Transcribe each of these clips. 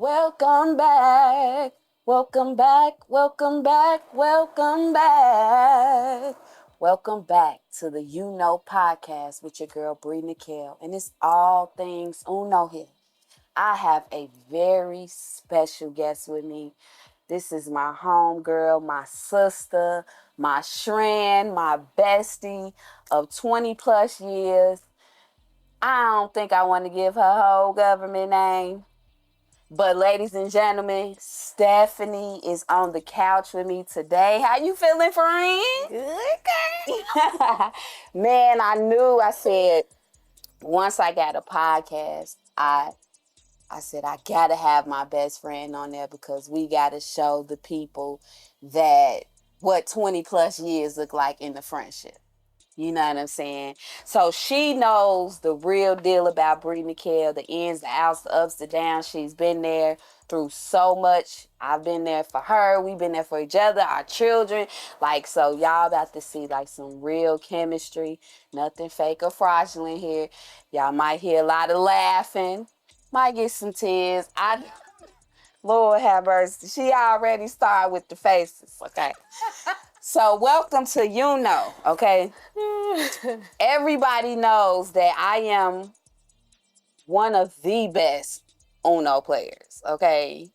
Welcome back. Welcome back. Welcome back. Welcome back. Welcome back to the YOU.N.O podcast with your girl Bree Nikhil. And it's all things YOU.N.O here. I have a very special guest with me. This is my homegirl, my sister, my shriend, my bestie of 20 plus years. I don't think I want to give her whole government name. But ladies and gentlemen, Stephanie is on the couch with me today. How you feeling, friend? Good. Man, I said, once I got a podcast, I said, I gotta have my best friend on there because we gotta show the people that what 20 plus years look like in the friendship. You know what I'm saying? So she knows the real deal about Bree Nikhil, the ins, the outs, the ups, the downs. She's been there through so much. I've been there for her. We've been there for each other, our children. Like, so y'all about to see like some real chemistry. Nothing fake or fraudulent here. Y'all might hear a lot of laughing. Might get some tears. Lord have mercy. She already started with the faces. Okay. So welcome to YOU.N.O, okay? Everybody knows that I am one of the best YOU.N.O players, okay?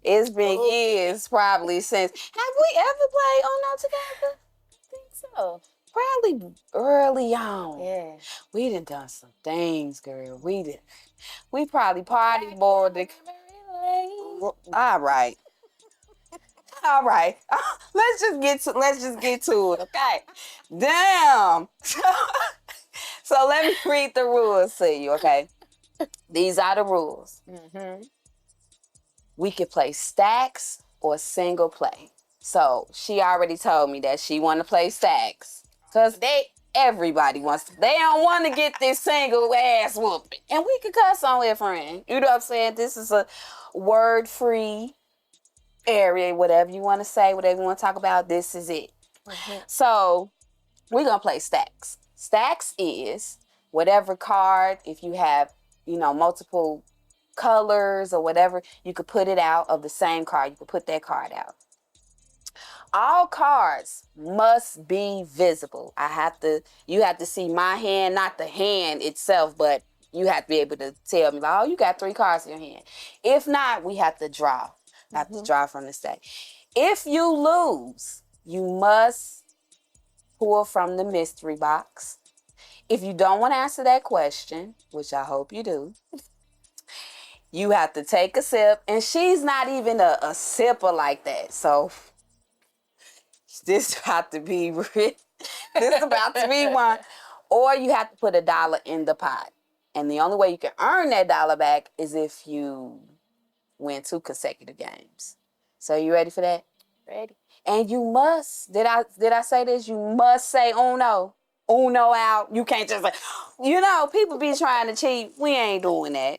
It's been years probably since. Have we ever played YOU.N.O together? I think so. Probably early on. Yeah. We done some things, girl. We probably party more than... All right. All right. Let's just get to it, okay? Damn. So let me read the rules to you, okay? These are the rules. Mm-hmm. We could play stacks or single play. So she already told me that she want to play stacks. Because everybody wants to. They don't want to get this single ass whooping. And we could cuss on it, friend. You know what I'm saying? This is a word-free area. Whatever you want to say, whatever you want to talk about, this is it. Mm-hmm. So we're going to play stacks. Stacks is whatever card, if you have, multiple colors or whatever, you could put it out of the same card. You could put that card out. All cards must be visible. You have to see my hand, not the hand itself, but you have to be able to tell me, like, oh, you got 3 cards in your hand. If not, we have to draw. Have to draw from the stack. If you lose, you must pull from the mystery box. If you don't want to answer that question, which I hope you do, you have to take a sip. And she's not even a sipper like that. So this about to be this about to be one. Or you have to put $1 in the pot. And the only way you can earn that $1 back is if you win 2 consecutive games. So you ready for that? Ready. And you must, did I say this? You must say YOU.N.O. YOU.N.O out. You can't just like, people be trying to cheat. We ain't doing that.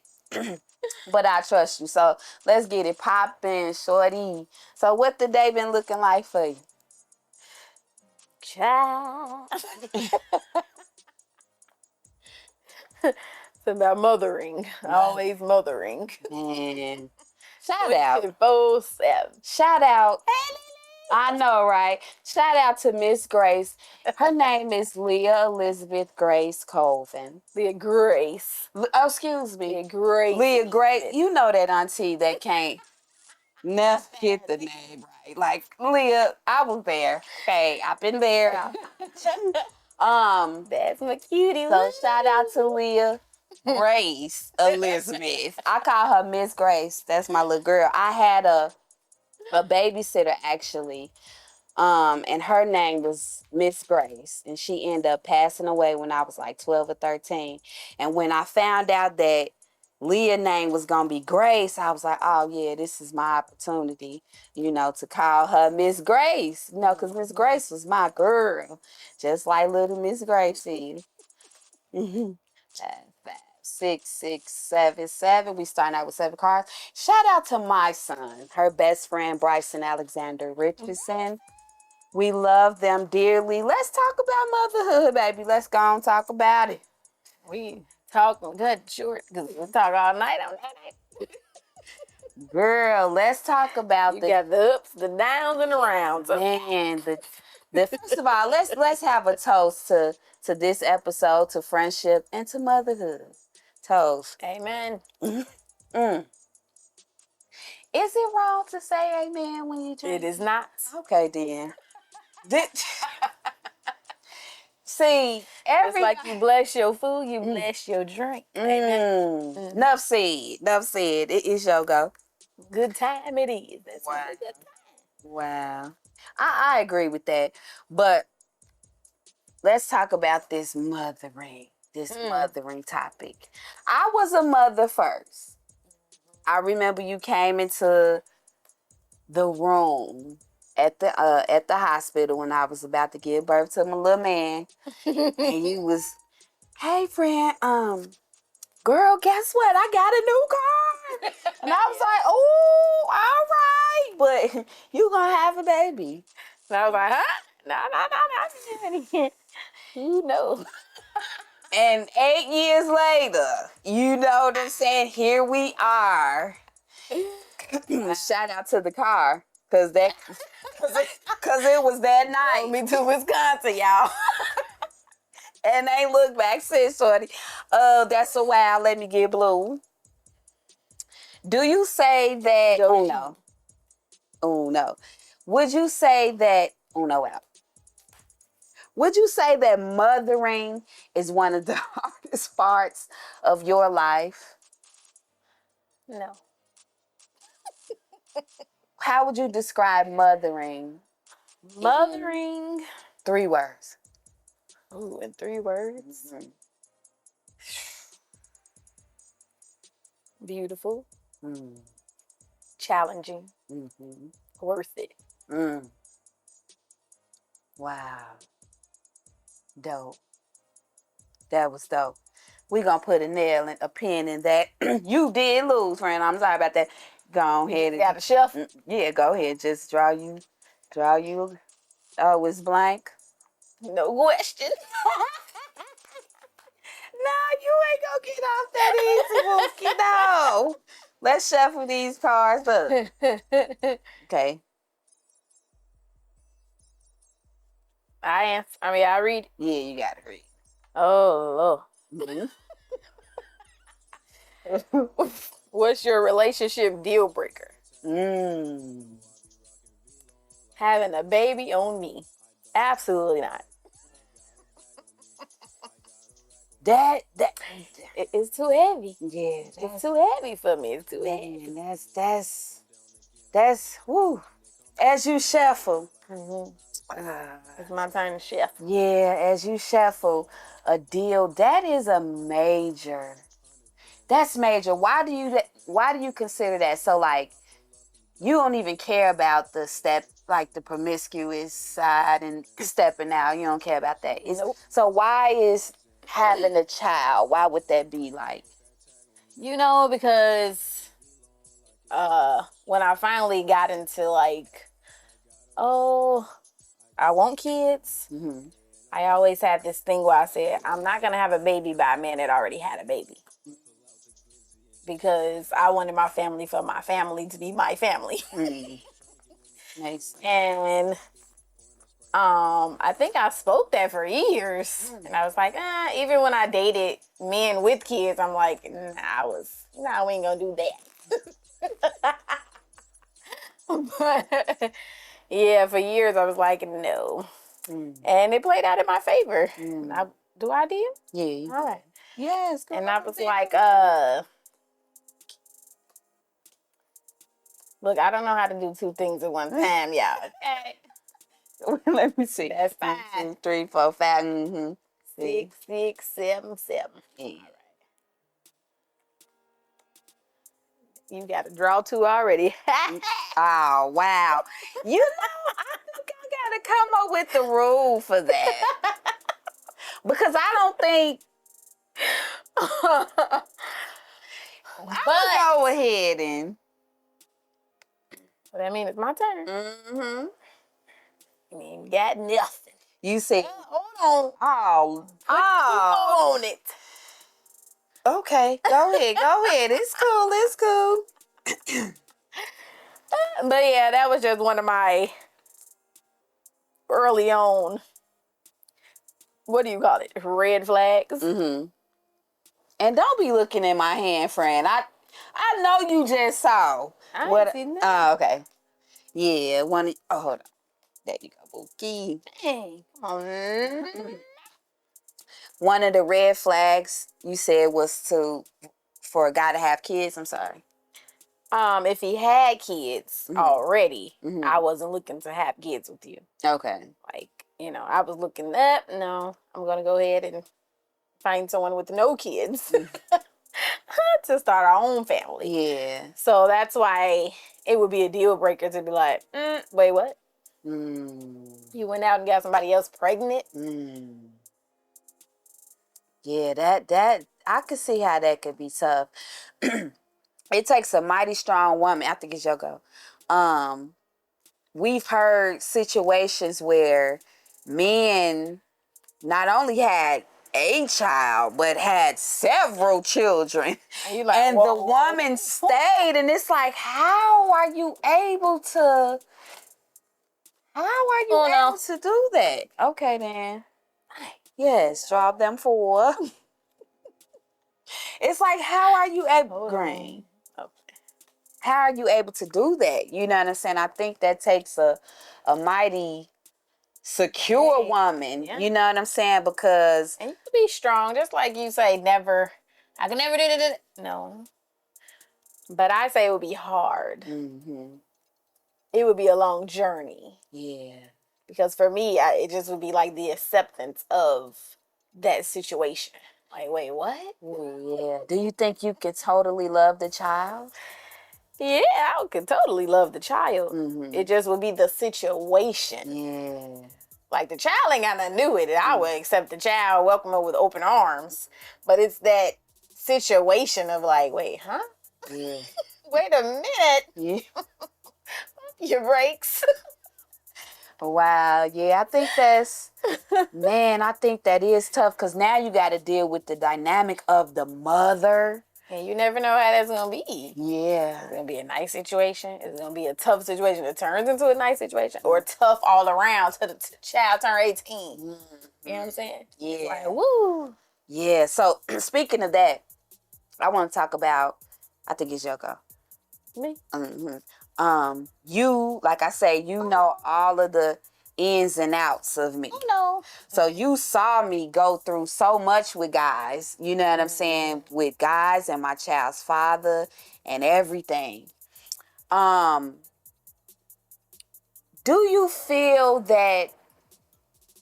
But I trust you. So let's get it poppin', shorty. So what the day been looking like for you? Child. It's about mothering. Always mothering. Man. Shout out. 24/7. Shout out. I know, right? Shout out to Miss Grace. Her name is Leah Elizabeth Grace Colvin. Leah Grace. Oh, excuse me. Leah Grace. Leah Grace. You know that auntie that can't never get the name right. Like, Leah, I was there. Okay, I've been there. That's my cutie. So shout out to Leah Grace Elizabeth. I call her Miss Grace. That's my little girl. I had a babysitter actually, and her name was Miss Grace, and she ended up passing away when I was like 12 or 13. And when I found out that Leah's name was gonna be Grace, I was like, oh yeah, this is my opportunity, to call her Miss Grace, because Miss Grace was my girl, just like little Miss Grace is. 5, 6, 6, 7, 7. We starting out with 7 cards. Shout out to my son, her best friend, Bryson Alexander Richardson. We love them dearly. Let's talk about motherhood, baby. Let's go and talk about it. We talking good short because we talk all night on that. Girl, let's talk about You got the ups, the downs, and the rounds. man, the first of all, let's have a toast to this episode, to friendship, and to motherhood. Toast. Amen. Mm. Is it wrong to say amen when you drink? It is not. Okay, then. See, It's like you bless your food, you bless your drink. Amen. Enough said. Enough said. It is your go. Good time it is. That's Wow. a good time. Wow. I agree with that. But let's talk about this mothering topic. I was a mother first. I remember you came into the room at the hospital when I was about to give birth to my little man. And you was, hey friend, girl, guess what? I got a new car. And I was like, oh, all right. But you gonna have a baby. And I was like, huh? No. You know. And 8 years later, you know what I'm saying? Here we are. Shout out to the car. Cause it was that night. Me to Wisconsin, y'all. And they look back, said, shorty, that's a while, let me get blue. Do you say that, oh no. Would you say that, out. Would you say that mothering is one of the hardest parts of your life? No. How would you describe mothering? Mothering. 3 words. Ooh, in 3 words. Mm-hmm. Beautiful. Mm. Challenging. Mm-hmm. Worth it. Mm. Wow. Dope. That was dope. We gonna put a pin in that. You did lose, friend. I'm sorry about that. Go ahead. You got a shuffle? Yeah, go ahead. Just draw you. Oh, it's blank. No question. No, you ain't gonna get off that easy, Wookie. No. Let's shuffle these cards up. Okay. I read. Yeah, you gotta read. Oh, Mm-hmm. what's your relationship deal breaker? Mm. Having a baby on me. Absolutely not. That It's too heavy. yeah, It's too heavy for me. It's too heavy. man, that's woo. As you shuffle, It's my turn to chef. yeah, as you shuffle a deal, that's major. Why do you consider that? So like, you don't even care about the step, like the promiscuous side and stepping out. You don't care about that. Nope. So why is having a child? Why would that be like? Because when I finally got into like, I want kids. Mm-hmm. I always had this thing where I said, I'm not going to have a baby by a man that already had a baby. Because I wanted my family for my family to be my family. Nice. And I think I spoke that for years. And I was like, even when I dated men with kids, I'm like, we ain't going to do that. But yeah, for years I was like, no. And it played out in my favor. Do I deal? Yeah. All right. Yes. And I was like, look, I don't know how to do 2 things at one time, y'all. Let me see. That's 1, fine. 2, 3, 4, 5. Mm-hmm. 6, 6, 7, 7. Yeah. All right. You got to draw 2 already. Oh, wow. I think I got to come up with the rule for that. Because I don't think... I'm going to go ahead and... Well, that means it's my turn. Mm-hmm. You ain't got nothing. You said... Hold on. Oh. Hold on it. Okay, go ahead. It's cool. But yeah, that was just one of my early on, what do you call it? Red flags. Mm-hmm. And don't be looking in my hand, friend. I know you just saw. I What? ain't seen that. Oh, okay. Yeah, oh, hold on. There you go, Bookie. Hey, come on. One of the red flags you said was for a guy to have kids. I'm sorry. If he had kids already, Mm-hmm. I wasn't looking to have kids with you. Okay. Like, I was looking up. No, I'm gonna go ahead and find someone with no kids to start our own family. Yeah. So that's why it would be a deal breaker to be like, wait, what? You went out and got somebody else pregnant? Yeah, that I could see how that could be tough. It takes a mighty strong woman. I think it's your go. We've heard situations where men not only had a child, but had several children. And you like, and whoa, the woman stayed, and it's like, how are you able to do that? Okay, then. Yes, drop them 4. It's like, how are you able, Green? Okay. How are you able to do that? You know what I'm saying? I think that takes a mighty secure woman. Yeah. You know what I'm saying? Because and you can be strong, just like you say, never. I can never do it. No. But I say it would be hard. Mm-hmm. It would be a long journey. Yeah. Because for me, it just would be like the acceptance of that situation. Like, wait, what? Yeah. Do you think you could totally love the child? Yeah, I could totally love the child. Mm-hmm. It just would be the situation. Yeah. Like, the child ain't got nothing to do with it. I would accept the child, welcome her with open arms. But it's that situation of like, wait, huh? Yeah. Wait a minute. Yeah. Your brakes. Wow. Yeah, I think I think that is tough because now you got to deal with the dynamic of the mother. And you never know how that's going to be. Yeah. It's going to be a nice situation. It's going to be a tough situation that turns into a nice situation. Or tough all around till the child turn 18. Mm-hmm. You know what I'm saying? Yeah. Like, woo. Yeah. So, speaking of that, I want to talk about, I think it's Yoko. Me? Mm-hmm. You, like I say, you know all of the ins and outs of me. No. So you saw me go through so much with guys, you know what I'm saying, with guys and my child's father and everything. Do you feel that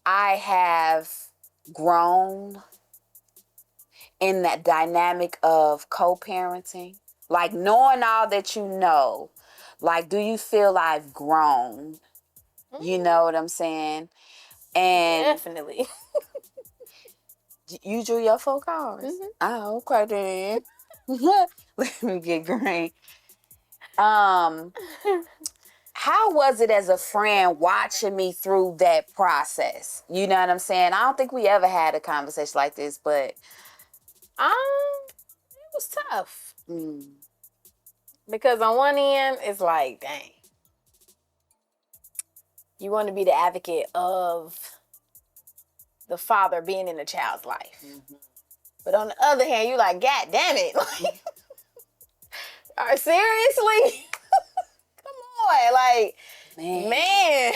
I have grown in that dynamic of co-parenting? Like, knowing all that you know, like, do you feel I've grown? You know what I'm saying? And definitely. you drew your 4 cards. Mm-hmm. Oh, okay then. Let me get Green. How was it as a friend watching me through that process? You know what I'm saying? I don't think we ever had a conversation like this, but it was tough. Because on one end, it's like, dang. You want to be the advocate of the father being in the child's life. Mm-hmm. But on the other hand, you like, God damn it. Like, seriously? Come on. Like, man.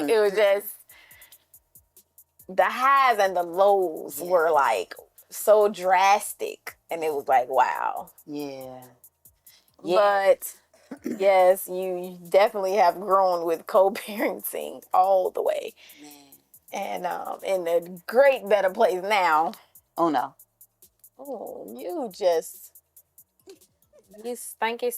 It was just, the highs and the lows were like so drastic. And it was like, wow. Yeah. But yes, you definitely have grown with co-parenting all the way. Man. And in a great better place now. Oh no. Oh, you stanky.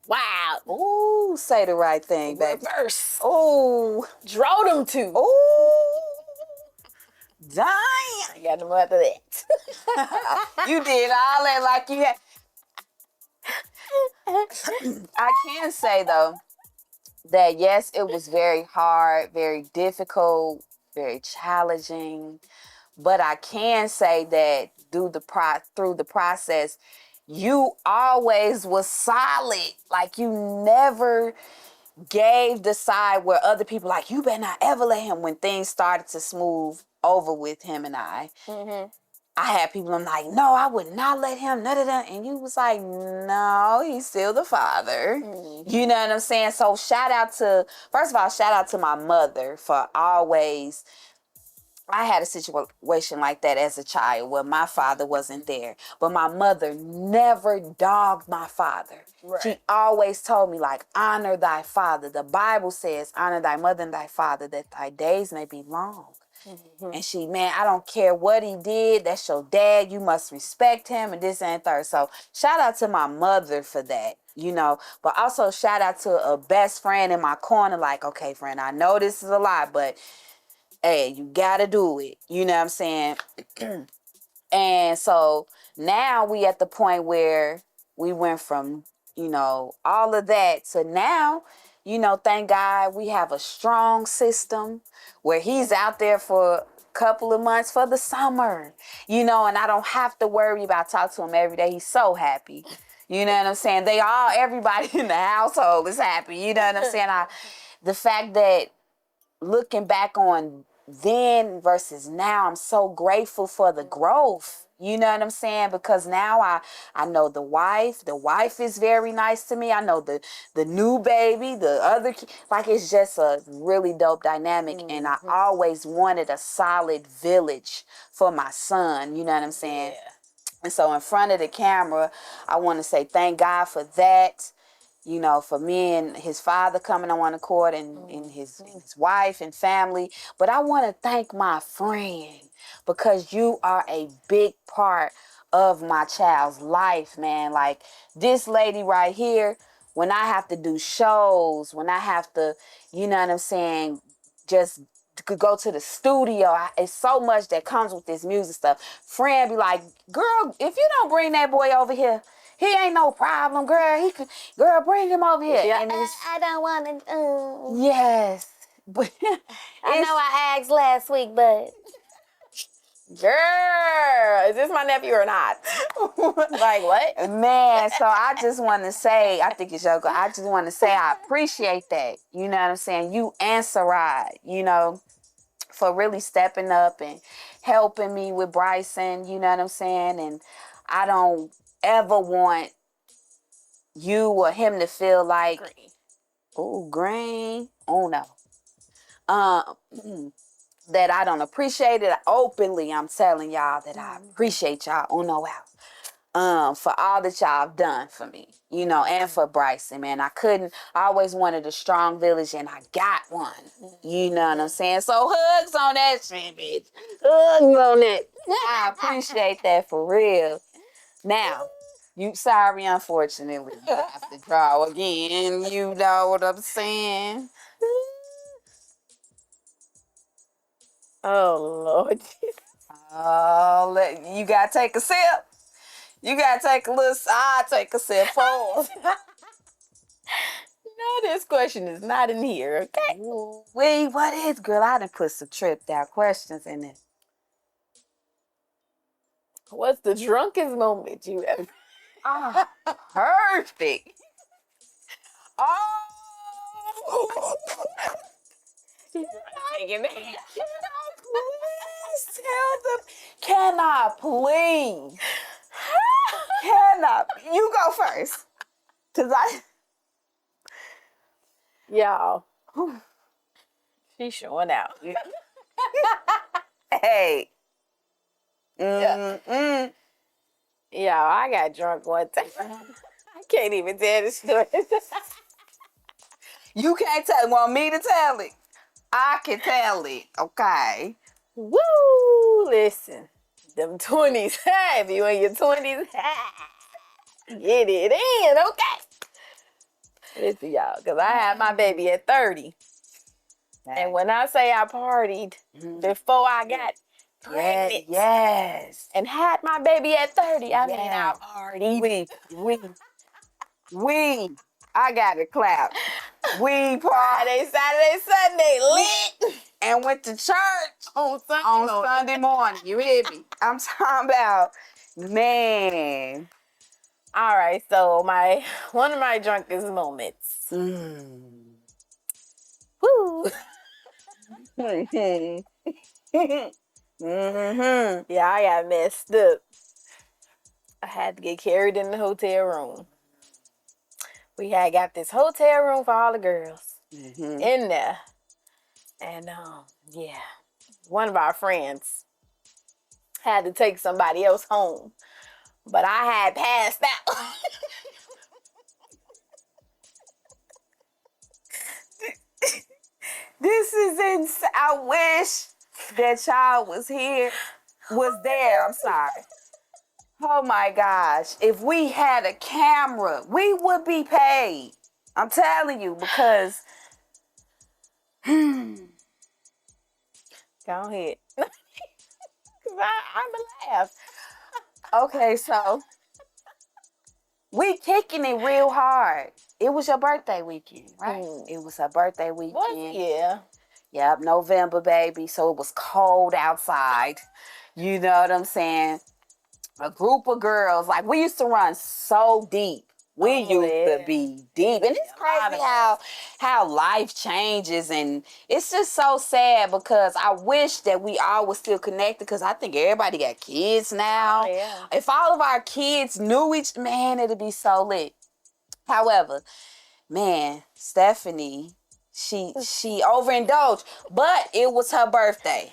Wow. Ooh, say the right thing, baby. Reverse. Oh. Draw them two. Ooh. Dang. I got them after that. You did all that like you had. I can say, though, that yes, it was very hard, very difficult, very challenging. But I can say that through the process, you always was solid. Like, you never gave the side where other people like, you better not ever let him. When things started to smooth over with him and I had people, I'm like, no, I would not let him, and you was like, no, he's still the father. You know what I'm saying? So first of all, shout out to my mother for always. I had a situation like that as a child where my father wasn't there, but my mother never dogged my father. Right. She always told me, like, honor thy father. The Bible says, honor thy mother and thy father, that thy days may be long. And man, I don't care what he did. That's your dad. You must respect him and this and third. So shout out to my mother for that, But also shout out to a best friend in my corner. Like, okay, friend, I know this is a lot, but hey, you gotta do it. You know what I'm saying? And so now we at the point where we went from, all of that to now, thank God we have a strong system where he's out there for a couple of months for the summer, and I don't have to worry about talking to him every day. He's so happy. You know what I'm saying? Everybody in the household is happy. You know what I'm saying? The fact that looking back on then versus now, I'm so grateful for the growth. You know what I'm saying? Because now I know the wife. The wife is very nice to me. I know the new baby, the other like, it's just a really dope dynamic. And I always wanted a solid village for my son. You know what I'm saying? Yeah. And so in front of the camera, I want to say thank God for that. For me and his father coming on one accord, and his wife and family. But I want to thank my friend, because you are a big part of my child's life, man. Like, this lady right here, when I have to do shows, when I have to, you know what I'm saying, just could go to the studio. It's so much that comes with this music stuff. Friend be like, girl, if you don't bring that boy over here, he ain't no problem, girl. Girl, bring him over here. Yeah, And I don't want to. Yes. But I know I asked last week, but girl, is this my nephew or not? Like, what? Man, so I just want to say, I think it's your girl. I just want to say I appreciate that. You know what I'm saying? You and Sarai, for really stepping up and helping me with Bryson. You know what I'm saying? And I don't ever want you or him to feel like, green. Oh no. That I don't appreciate it. Openly, I'm telling y'all that I appreciate y'all. Oh no, wow. For all that y'all have done for me, and for Bryson, man. I always wanted a strong village, and I got one. You know what I'm saying? So hugs on that shit, bitch. Hugs on it. I appreciate that for real. Now, sorry, unfortunately, you have to draw again. You know what I'm saying? Oh, Lord. Oh, you gotta take a sip. You gotta take a little. I take a sip for. No, this question is not in here, okay? Wait, what is, girl? I done put some tripped out questions in it. What's the drunkest moment you ever? Oh, perfect. Oh. Please tell them. Can I please? You go first. Cause Y'all, she's showing out. Hey. Y'all, I got drunk one time. I can't even tell the story. You can't tell. Want me to tell it? I can tell it. Okay. Woo! Listen, them 20s. Hey, if you in your 20s, get it in, okay? Listen, y'all, because I had my baby at 30. And when I say I partied before I got pregnant, yes, and had my baby at 30, I mean, I partied. We, I got to clap. We partied. Friday, Saturday, Sunday, lit. And went to church On Sunday morning. You hear me? I'm talking about, man. All right, so one of my drunkest moments. Mm. Woo. Mm-hmm. Yeah, I got messed up. I had to get carried in the hotel room. We had got this hotel room for all the girls in there. And yeah, one of our friends had to take somebody else home. But I had passed out. This is insane. I wish that y'all was there. I'm sorry. Oh my gosh. If we had a camera, we would be paid. I'm telling you, because Go ahead. Cause I'm a laugh. okay, so we kicking it real hard. It was your birthday weekend, right? It was her birthday weekend. Yeah. Yep, November, baby. So it was cold outside. You know what I'm saying? A group of girls, like we used to run so deep. We used to be deep. And it's crazy how life changes, and it's just so sad because I wish that we all were still connected, because I think everybody got kids now. Oh, yeah. If all of our kids knew each man, it'd be so lit. However, man, Stephanie, she overindulged, but it was her birthday.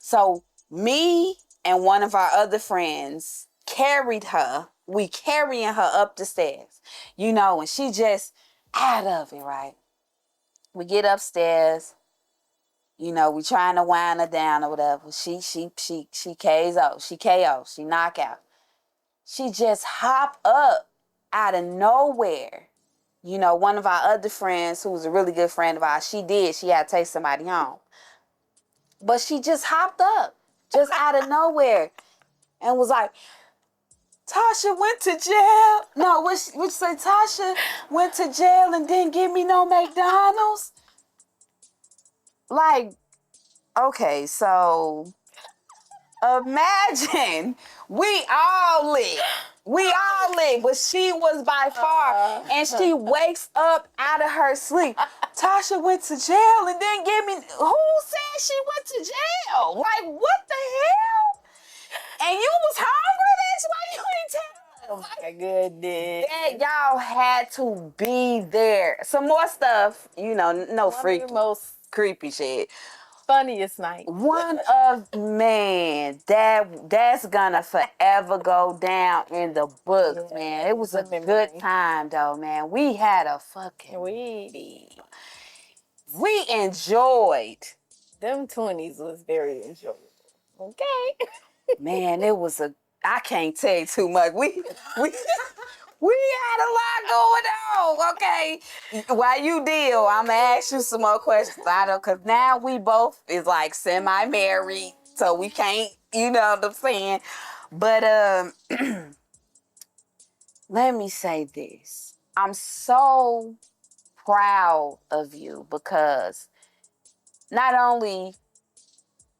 So me and one of our other friends carried her. We carrying her up the stairs, and she just out of it, right? We get upstairs, we trying to wind her down or whatever. She KO. She knock out. She just hop up out of nowhere. One of our other friends, who was a really good friend of ours, she had to take somebody home. But she just hopped up, just out of nowhere, and was like, Tasha went to jail. No, which say Tasha went to jail and didn't give me no McDonald's. Like, okay, so imagine we all lit. But she was by far, and she wakes up out of her sleep. Tasha went to jail and didn't give me. Who said she went to jail? Like, what the hell? And you was hungry? That's why you didn't tell. Oh my goodness. That y'all had to be there. Some more stuff, no freaky, most creepy shit. Funniest night. That's gonna forever go down in the books, man. It was a good time though, man. We had a fucking we enjoyed. Them 20s was very enjoyable. Okay. Man, I can't tell you too much. We had a lot going on, okay? While you deal, I'm gonna ask you some more questions. Because now we both is like semi-married, so we can't, you know what I'm saying? But let me say this. I'm so proud of you, because not only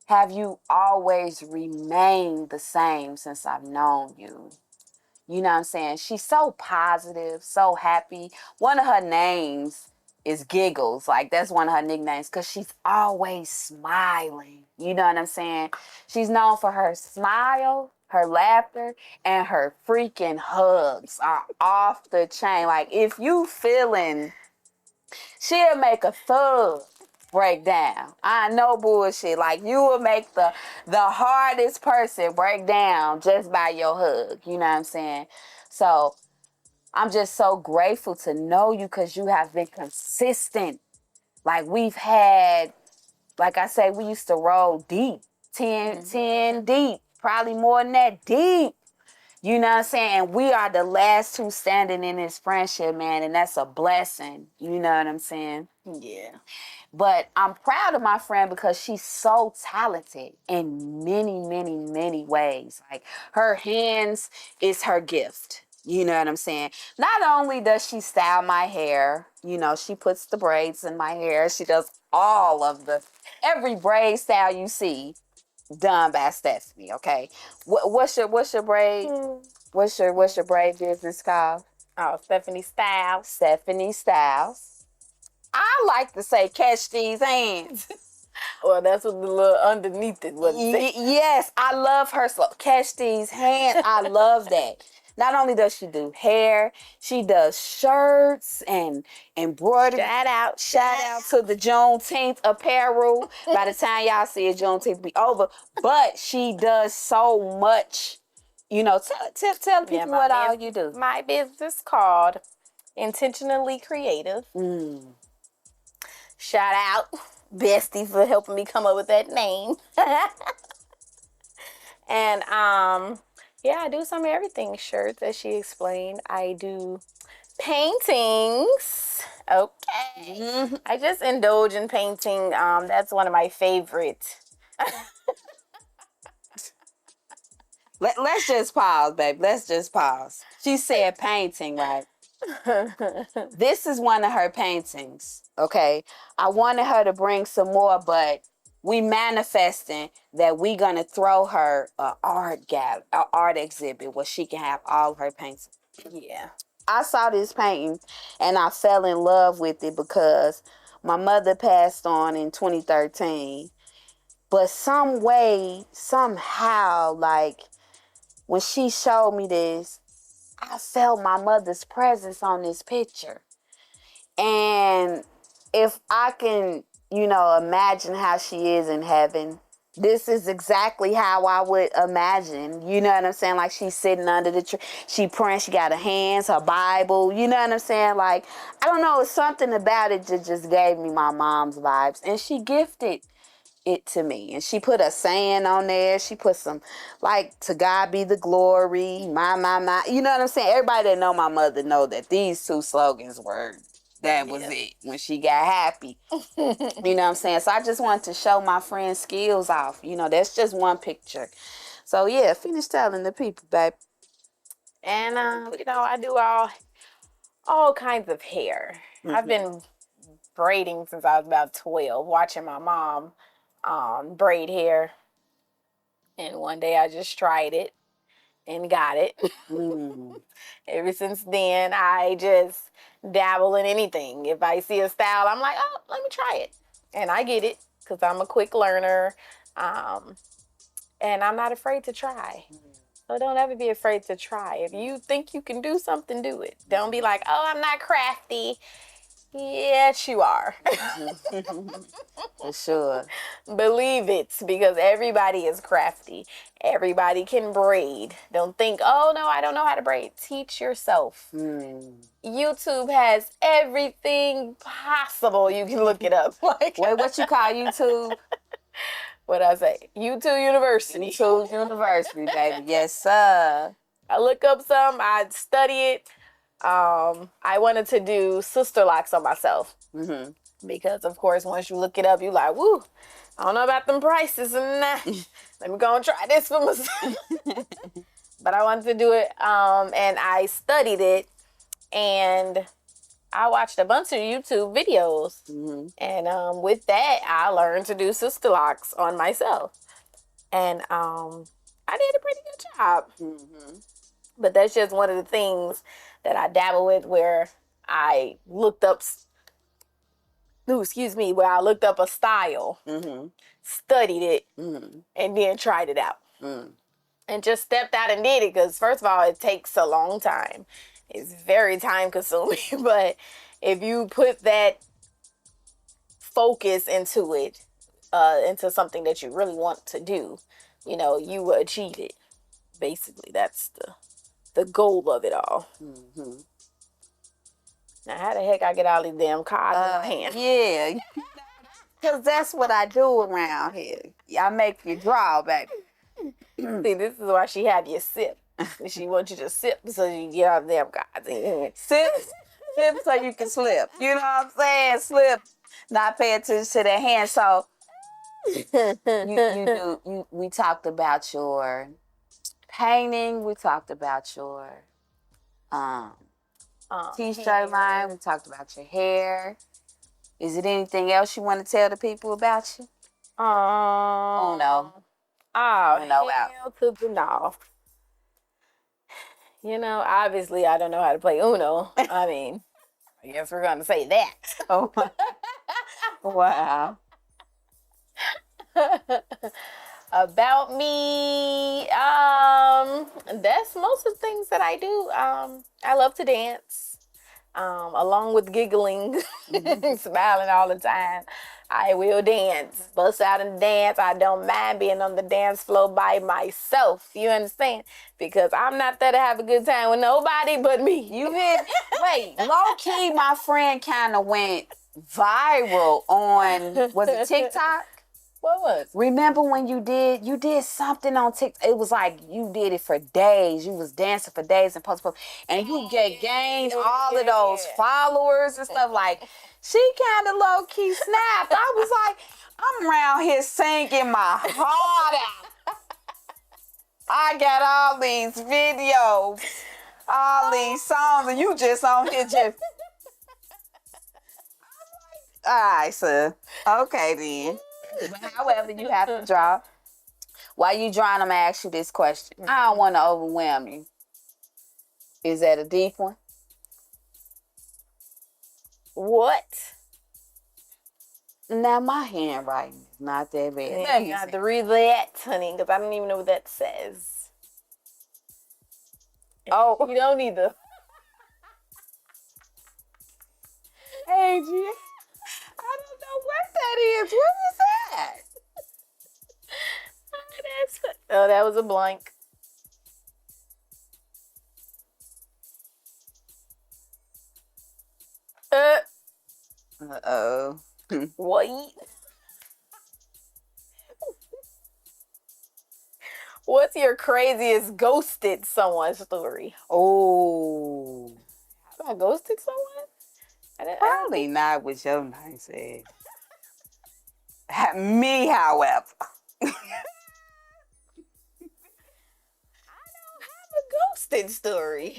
have you always remained the same since I've known you. You know what I'm saying? She's so positive, so happy. One of her names is Giggles. Like, that's one of her nicknames, because she's always smiling. You know what I'm saying? She's known for her smile, her laughter, and her freaking hugs are off the chain. Like, if you feeling, she'll make a thug break down. I know bullshit. Like, you will make the hardest person break down just by your hug. You know what I'm saying? So I'm just so grateful to know you, because you have been consistent. Like, we've had, like I say, we used to roll deep, 10 deep, probably more than that deep. You know what I'm saying? And we are the last two standing in this friendship, man, and that's a blessing. You know what I'm saying? Yeah. But I'm proud of my friend, because she's so talented in many, many, many ways. Like, her hands is her gift. You know what I'm saying? Not only does she style my hair, she puts the braids in my hair. She does every braid style you see done by Stephanie, okay? What's your braid? What's your braid business called? Oh, Stephanie Styles. Stephanie Styles. I like to say catch these hands. Well, that's what the little underneath it was. Yes, I love her. So catch these hands. I love that. Not only does she do hair, she does shirts and embroidery. Shout out to the Juneteenth apparel. By the time y'all see it, Juneteenth be over. But she does so much. You know, tell people what all you do. My business called Intentionally Creative. Shout out Bestie for helping me come up with that name. And yeah, I do some of everything. Shirts, as she explained. I do paintings. Okay. I just indulge in painting. That's one of my favorites. Let's just pause, babe. Let's just pause. She said painting, right? This is one of her paintings, okay? I wanted her to bring some more, but we manifesting that we gonna throw her an art exhibit where she can have all her paintings. Yeah. I saw this painting and I fell in love with it because my mother passed on in 2013. But some way, somehow, like when she showed me this, I felt my mother's presence on this picture. And if I can, imagine how she is in heaven, this is exactly how I would imagine. You know what I'm saying? Like she's sitting under the tree. She praying. She got her hands, her Bible. You know what I'm saying? Like, I don't know. It's something about it that just gave me my mom's vibes. And she gifted it to me. And she put a saying on there. She put some, like, to God be the glory, my. You know what I'm saying? Everybody that know my mother know that these two slogans were, that was it when she got happy. You know what I'm saying? So I just wanted to show my friend's skills off. That's just one picture. So yeah, finish telling the people, babe. And I do all kinds of hair. I've been braiding since I was about 12, watching my mom braid hair. And one day I just tried it and got it. Ever since then, I just dabble in anything. If I see a style, I'm like, oh, let me try it. And I get it because I'm a quick learner. And I'm not afraid to try. So don't ever be afraid to try. If you think you can do something, do it. Don't be like, oh, I'm not crafty. Yes, you are. For sure. Believe it, because everybody is crafty. Everybody can braid. Don't think, oh, no, I don't know how to braid. Teach yourself. YouTube has everything possible. You can look it up. Wait, what you call YouTube? What I say? YouTube University. YouTube University, baby. Yes, sir. I look up some. I study it. I wanted to do sister locks on myself. Because, of course, once you look it up, you're like, woo, I don't know about them prices. And let me go and try this for myself. But I wanted to do it, and I studied it, and I watched a bunch of YouTube videos. And with that, I learned to do sister locks on myself. And I did a pretty good job. But that's just one of the things that I dabble with, where I looked up where I looked up a style, studied it, and then tried it out. And just stepped out and did it, because first of all, it takes a long time. It's very time consuming, but if you put that focus into it, into something that you really want to do, you will achieve it. Basically, that's the goal of it all. Now, how the heck I get all these damn cards in my hand? Yeah. Because that's what I do around here. I make you draw, baby. See, this is why she have you sip. She wants you to sip so you get all the damn cards in. Sip so you can slip. You know what I'm saying? Slip. Not pay attention to their hand. So we talked about your painting. We talked about your t-shirt line. We talked about your hair. Is it anything else you want to tell the people about you? Oh no. Oh, hell to the no. You know, obviously I don't know how to play UNO. I mean, I guess we're going to say that. Oh, wow. About me, that's most of the things that I do. I love to dance, along with giggling, smiling all the time. I will dance, bust out and dance. I don't mind being on the dance floor by myself. You understand? Because I'm not there to have a good time with nobody but me. You did. Wait, low key, my friend kind of went viral on, was it TikTok? What was? Remember when you did something on TikTok? It was like you did it for days. You was dancing for days and post, and you gained all of those followers and stuff. Like, she kind of low key snapped. I was like, I'm around here singing my heart out. I got all these videos, all these songs, and you just on here just. All right, sir. Okay then. However, you have to draw. While you drawing, I'm gonna ask you this question. I don't want to overwhelm you. Is that a deep one? What? Now my handwriting is not that bad. Yeah, you have to read that, honey, because I don't even know what that says. Oh, You don't either. hey, G. I don't know what that is. What is that? Oh, that was a blank. Uh-oh. What? What's your craziest ghosted someone story? Oh. Have I ghosted someone? Probably not with your nice ass. Me, however. A ghosted story.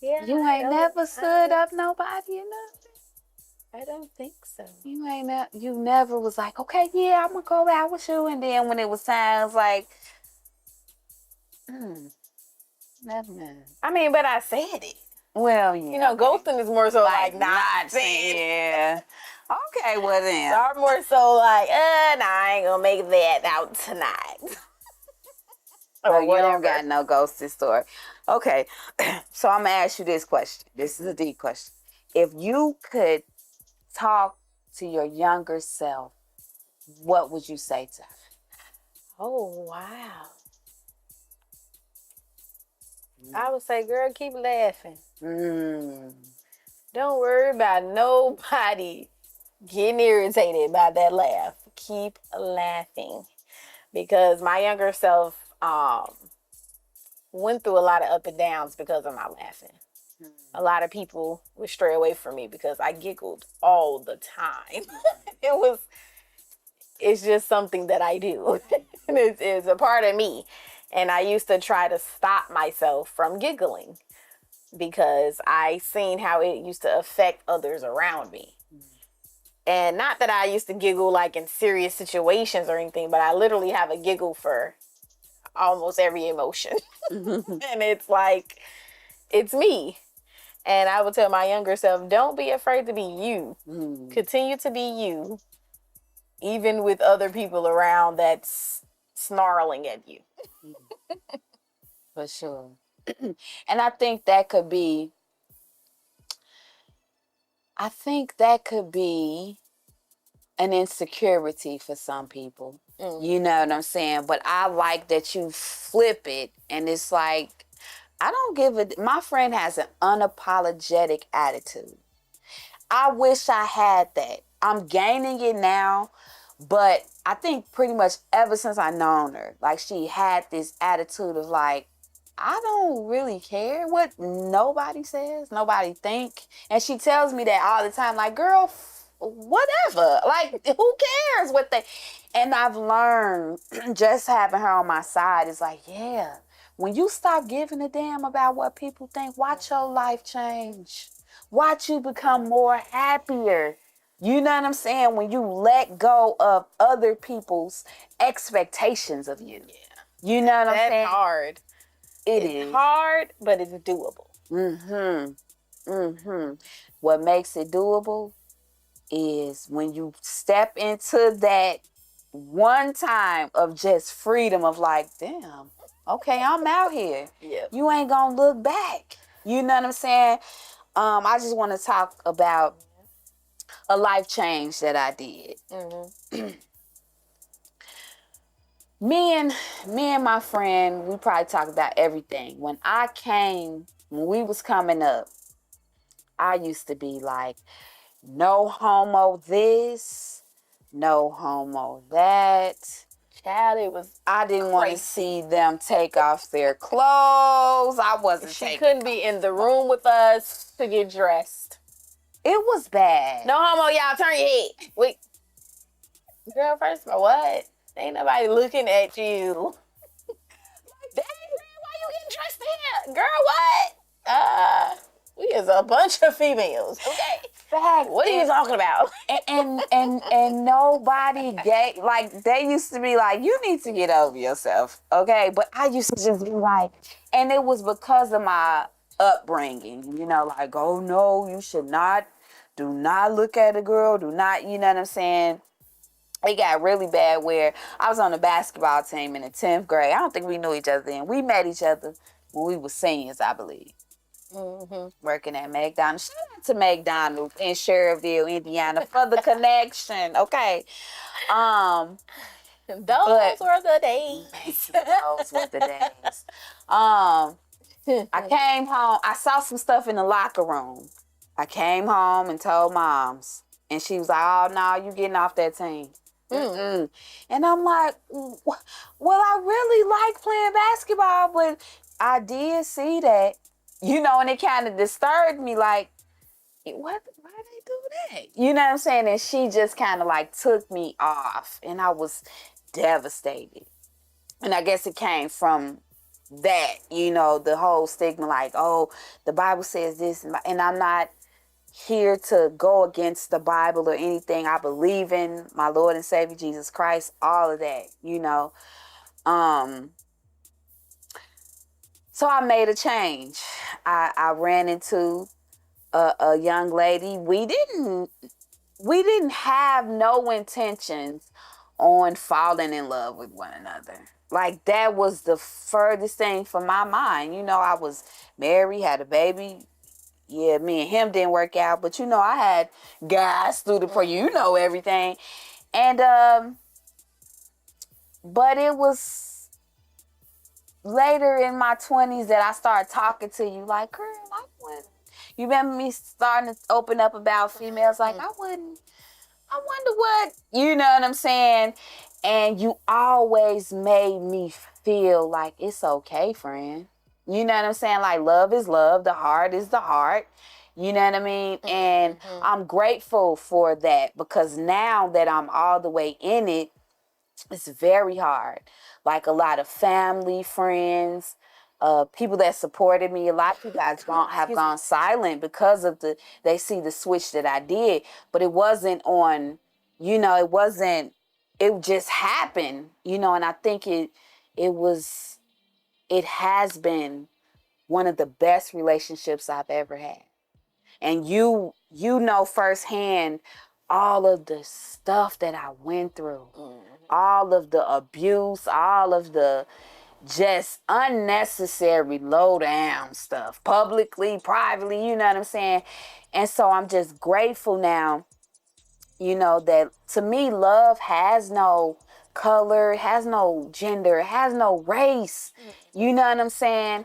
Yeah, You ain't never stood up nobody or nothing? I don't think so. You never was like, okay, yeah, I'm gonna go out with you, and then when it was time, it's like, never mind. I mean, but I said it. Well, yeah. You know, ghosting is more so like not saying. Yeah. Okay, well then. I'm more so like, nah, I ain't gonna make that out tonight. Well, you don't got no ghosted story. Okay, so I'm gonna ask you this question. This is a deep question. If you could talk to your younger self, what would you say to her? Oh, wow. I would say, girl, keep laughing. Don't worry about nobody getting irritated by that laugh. Keep laughing. Because my younger self went through a lot of up and downs because of my laughing. A lot of people would stray away from me because I giggled all the time. It's just something that I do. It's a part of me. And I used to try to stop myself from giggling because I seen how it used to affect others around me. And not that I used to giggle like in serious situations or anything, but I literally have a giggle for almost every emotion. And it's like, it's me. And I would tell my younger self, don't be afraid to be you. Continue to be you, even with other people around that's snarling at you. For sure. And I think that could be an insecurity for some people. You know what I'm saying? But I like that you flip it, and it's like, I don't give a. My friend has an unapologetic attitude. I wish I had that. I'm gaining it now, but I think pretty much ever since I known her, like, she had this attitude of like, I don't really care what nobody says, nobody think. And she tells me that all the time, like, girl, whatever. Like, who cares what they... And I've learned, just having her on my side is like, yeah, when you stop giving a damn about what people think, watch your life change. Watch you become more happier. You know what I'm saying? When you let go of other people's expectations of you. Yeah. You know what I'm saying? That's hard. It's hard, but it's doable. What makes it doable is when you step into that one time of just freedom of like, damn, okay, I'm out here. Yep. You ain't gonna look back. You know what I'm saying? I just want to talk about a life change that I did. Me and my friend, we probably talk about everything. When we was coming up, I used to be like, no homo this, no homo that. Child, it was I didn't want to see them take off their clothes. I wasn't She couldn't be in the room with us to get dressed. It was bad. No homo, y'all, turn your head. Wait. Girl, first of all, what? Ain't nobody looking at you. Dang, girl, why you getting dressed in here? Girl, what? We is a bunch of females, okay? Fact. What are you talking about? and nobody gay. Like, they used to be like, you need to get over yourself, okay? But I used to just be like, and it was because of my upbringing, you know, like, oh no, you should not, do not look at a girl, do not, you know what I'm saying? It got really bad where I was on the basketball team in the 10th grade. I don't think we knew each other then. We met each other when we were seniors, I believe. Working at McDonald's. Shout out to McDonald's in Sherrville, Indiana for the connection. Okay. Those were the days. Those were the days. I came home. I saw some stuff in the locker room. I came home and told moms. And she was like, oh, no, you getting off that team. And I'm like, well, I really like playing basketball, but I did see that, you know, and it kind of disturbed me, like, why they do that? You know what I'm saying? And she just kind of like took me off, and I was devastated. And I guess it came from that, you know, the whole stigma, like, oh, the Bible says this, and I'm not here to go against the Bible or anything. I believe in my Lord and Savior Jesus Christ, all of that, you know. So I made a change. I ran into a young lady. We didn't have no intentions on falling in love with one another. Like, that was the furthest thing from my mind. You know, I was married, had a baby. Yeah, me and him didn't work out, but you know, I had guys through the you know everything. And but it was later in my 20s that I started talking to you like, girl, I wouldn't. You remember me starting to open up about females, like, I wonder what, you know what I'm saying? And you always made me feel like it's okay, friend. You know what I'm saying? Like, love is love. The heart is the heart. You know what I mean? And I'm grateful for that, because now that I'm all the way in it, it's very hard. Like, a lot of family, friends, people that supported me, a lot of people have gone silent because of they see the switch that I did. But it wasn't on, you know, it just happened, you know, and I think it has been one of the best relationships I've ever had. And you know firsthand all of the stuff that I went through, all of the abuse, all of the just unnecessary low down stuff, publicly, privately, you know what I'm saying? And so I'm just grateful now, you know, that to me, love has no color, has no gender, has no race. You know what I'm saying?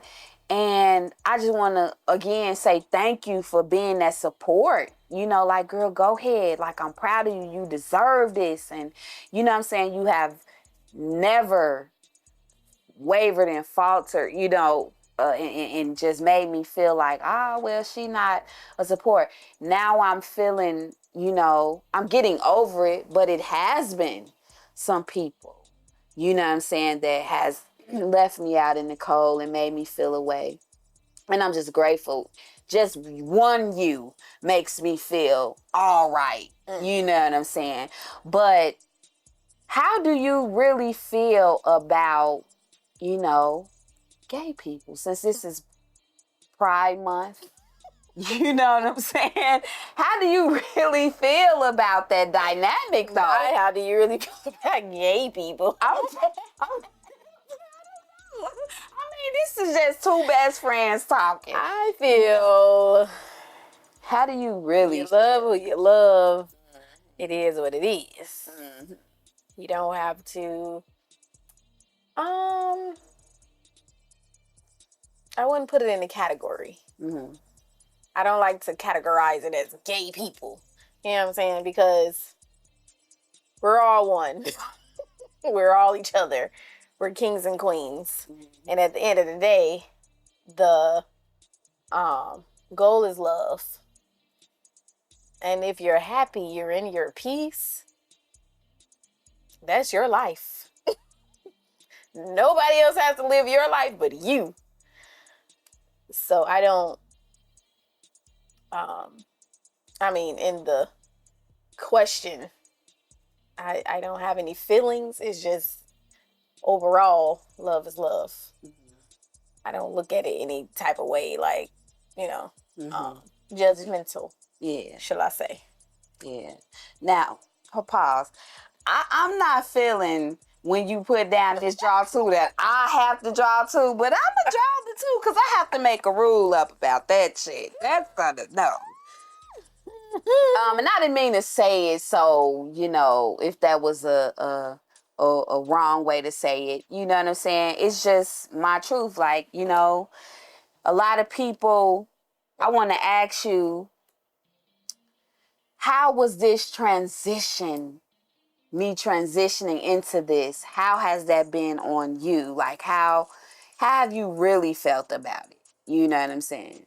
And I just want to, again, say thank you for being that support. You know, like, girl, go ahead. Like, I'm proud of you. You deserve this. And, you know what I'm saying? You have never wavered and faltered, you know, and just made me feel like, well, she not a support. Now I'm feeling, you know, I'm getting over it, but it has been some people, you know what I'm saying, that has left me out in the cold and made me feel away. And I'm just grateful. Just one you makes me feel all right. You know what I'm saying? But how do you really feel about, you know, gay people, since this is Pride Month. You know what I'm saying? How do you really feel about that dynamic, though? How do you really feel about gay people? I mean, this is just two best friends talking. I feel How do you really you love who you love. It is what it is. Mm-hmm. You don't have to. I wouldn't put it in a category. Mm-hmm. I don't like to categorize it as gay people. You know what I'm saying? Because we're all one. We're all each other. We're kings and queens. Mm-hmm. And at the end of the day, the goal is love. And if you're happy, you're in your peace, that's your life. Nobody else has to live your life but you. So I don't, in the question, I don't have any feelings. It's just overall, love is love. Mm-hmm. I don't look at it any type of way, like, judgmental. Yeah. Shall I say? Yeah. Now, pause. I'm not feeling when you put down this draw two that I have to draw two, but I'm gonna draw the two because I have to make a rule up about that shit. That's gonna no. And I didn't mean to say it so, if that was a wrong way to say it, you know what I'm saying? It's just my truth. Like, a lot of people, I want to ask you, how was this transition, me transitioning into this? How has that been on you? Like, how have you really felt about it? You know what I'm saying?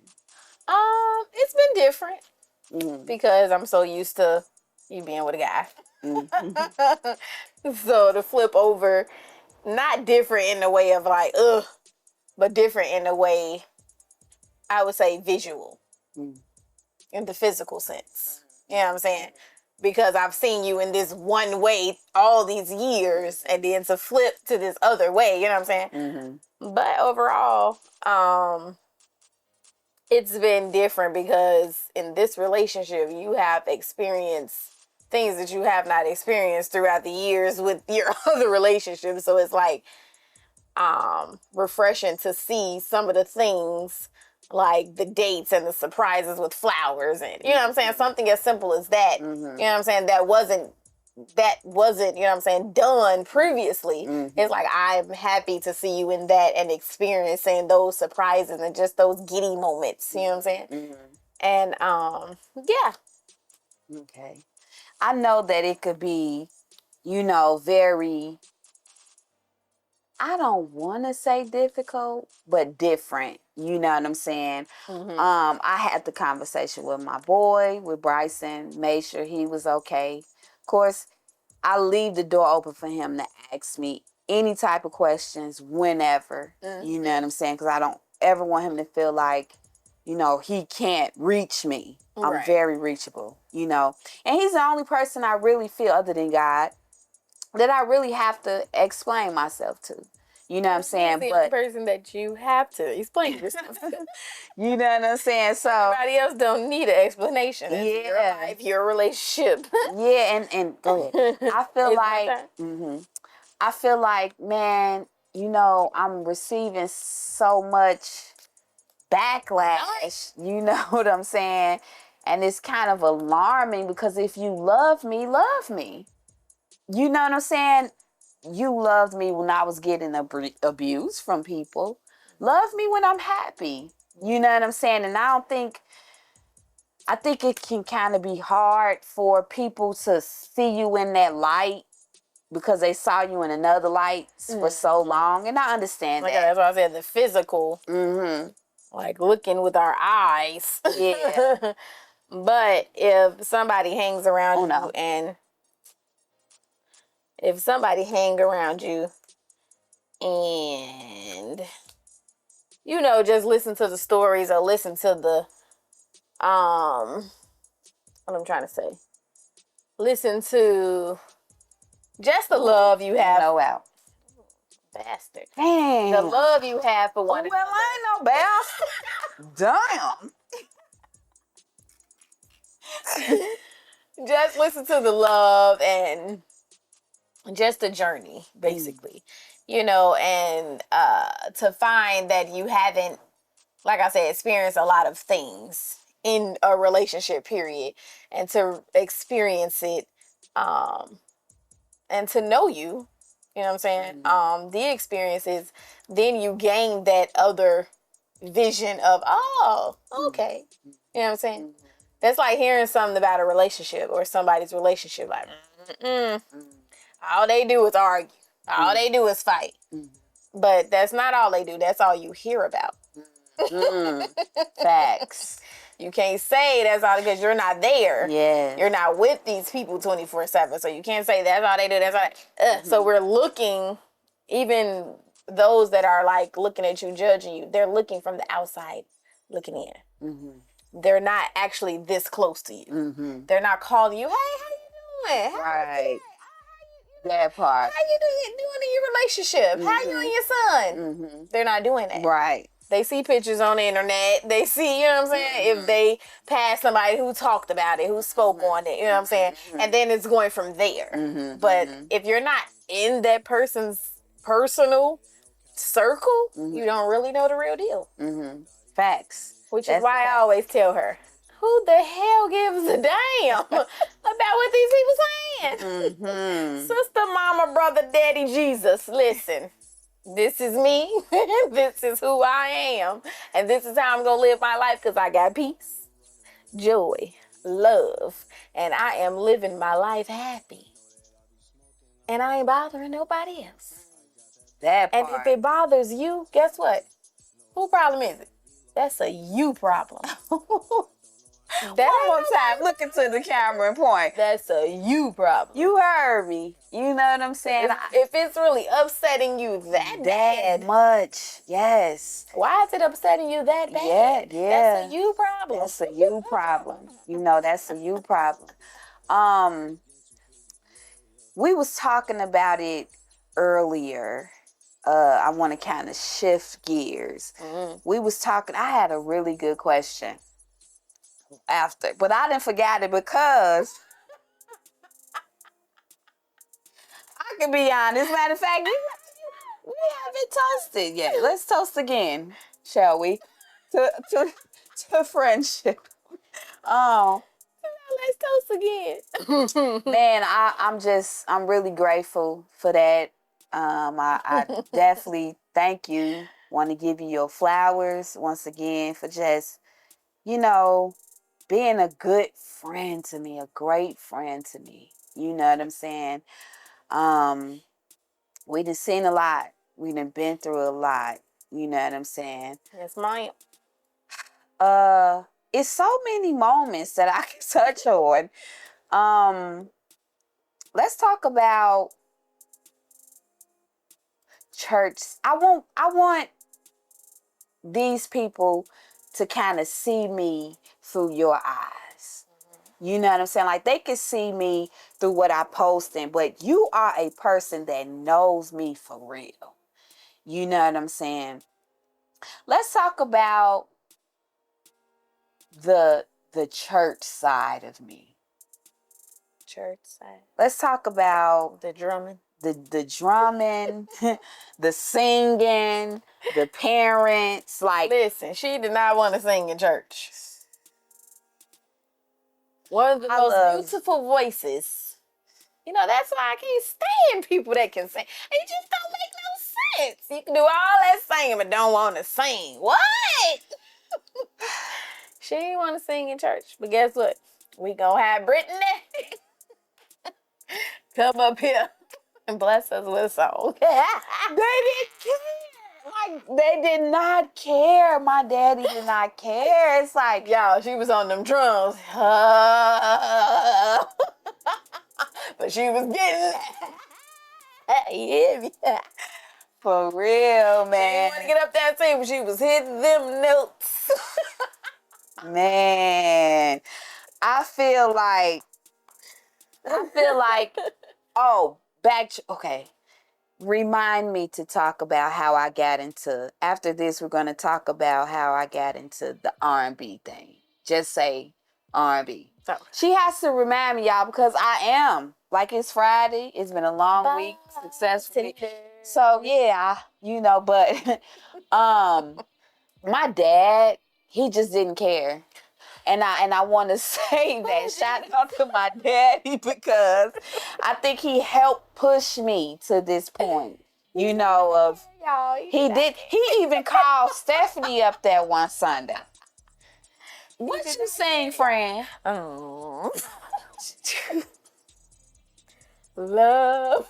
It's been different. Mm-hmm. Because I'm so used to you being with a guy. Mm-hmm. So to flip over, not different in the way of like, ugh, but different in the way, I would say visual. In the physical sense. You know what I'm saying? Because I've seen you in this one way all these years, and then to flip to this other way, you know what I'm saying? Mm-hmm. But overall, it's been different because in this relationship, you have experienced things that you have not experienced throughout the years with your other relationships. So it's like refreshing to see some of the things, like the dates and the surprises with flowers, and you know what I'm saying, something as simple as that. Mm-hmm. You know what I'm saying, that wasn't you know what I'm saying, done previously. Mm-hmm. It's like, I'm happy to see you in that and experiencing those surprises and just those giddy moments. You know what I'm saying? Mm-hmm. And yeah. Okay. I know that it could be, very, I don't want to say difficult, but different. You know what I'm saying? Mm-hmm. I had the conversation with my boy, with Bryson, made sure he was okay. Of course, I leave the door open for him to ask me any type of questions whenever. Mm-hmm. You know what I'm saying? Because I don't ever want him to feel like, he can't reach me. Right. I'm very reachable, And he's the only person I really feel, other than God, that I really have to explain myself to. You know what I'm saying? He's the person that you have to explain yourself to. You know what I'm saying? So everybody else don't need an explanation. It's your life, your relationship. Yeah, and go ahead. I feel like I feel like, man, I'm receiving so much backlash. You know what I'm saying? And it's kind of alarming because if you love me, love me. You know what I'm saying? You loved me when I was getting abused from people. Love me when I'm happy. You know what I'm saying? And I think it can kind of be hard for people to see you in that light because they saw you in another light for so long. And I understand that. That's why I said the physical. Mm-hmm. Like looking with our eyes. Yeah. But if somebody hangs around you and just listen to the stories or listen to the what I'm trying to say. Listen to just the love you have. No out. Bastard. Damn. The love you have for one Well, I ain't no bastard. Damn. Just listen to the love and just the journey, basically. You know, and to find that you haven't, like I said, experienced a lot of things in a relationship period, and to experience it, and to know you know what I'm saying? The experiences, then you gain that other vision of, oh, okay. You know what I'm saying? That's like hearing something about a relationship or somebody's relationship. Like, all they do is argue. All they do is fight. But that's not all they do. That's all you hear about. Facts. You can't say that's all because you're not there. Yeah. You're not with these people 24/7. So you can't say that's all they do. That's all. So we're looking, even those that are like looking at you, judging you, they're looking from the outside, looking in. They're not actually this close to you. They're not calling you, hey, how you doing? Right. That part. How you doing in your relationship? How you and your son? They're not doing that. Right. They see pictures on the internet. They see, you know what I'm saying? If they pass somebody who talked about it, who spoke on it, you know what I'm saying? And then it's going from there. But if you're not in that person's personal circle, you don't really know the real deal. Facts. Which is why I always tell her, who the hell gives a damn about what these people saying? Sister, mama, brother, daddy, Jesus, listen. This is me. This is who I am. And this is how I'm going to live my life because I got peace, joy, love, and I am living my life happy. And I ain't bothering nobody else. That part. And if it bothers you, guess what? Who problem is it? That's a you problem. One more time, look into the camera and point. That's a you problem. You heard me. You know what I'm saying? If it's really upsetting you that bad much, yes. Why is it upsetting you that bad? Yeah. That's a you problem. That's a you problem. You know, that's a you problem. We was talking about it earlier. I want to kind of shift gears. We was talking, I had a really good question after, but I didn't forget it because I can be honest. Matter of fact, we haven't toasted yet. Let's toast again, shall we? To friendship. Let's toast again. Man, I'm really grateful for that. I definitely thank you. Want to give you your flowers once again for just, you know, being a good friend to me, a great friend to me. You know what I'm saying? We done seen a lot. We done been through a lot. You know what I'm saying? Yes, ma'am. It's so many moments that I can touch on. Let's talk about church. I want these people to kind of see me through your eyes. You know what I'm saying? Like, they can see me through what I posting, but you are a person that knows me for real. You know what I'm saying? Let's talk about the church side of me. Church side. Let's talk about the drumming. The drumming, the singing, the parents. Like, listen, she did not want to sing in church. One of the most beautiful voices. You know, that's why I can't stand people that can sing. It just don't make no sense. You can do all that singing but don't want to sing. What? She didn't want to sing in church. But guess what? We gonna have Brittany come up here and bless us with a song. They didn't care. Like, they did not care. My daddy did not care. It's like, y'all, she was on them drums. But she was getting yeah. For real, man. She didn't want to get up there and sing, but she was hitting them notes. Man, I feel like, oh, okay. remind me to talk about how I got into. After this, we're gonna talk about how I got into the R&B thing. Just say R&B. So She has to remind me, y'all, because I am. Like, it's Friday. It's been a long week, successfully. So yeah, but my dad, he just didn't care. And I want to say that shout out to my daddy because I think he helped push me to this point. He even called Stephanie up there one Sunday. What you saying, friend? Oh. Love.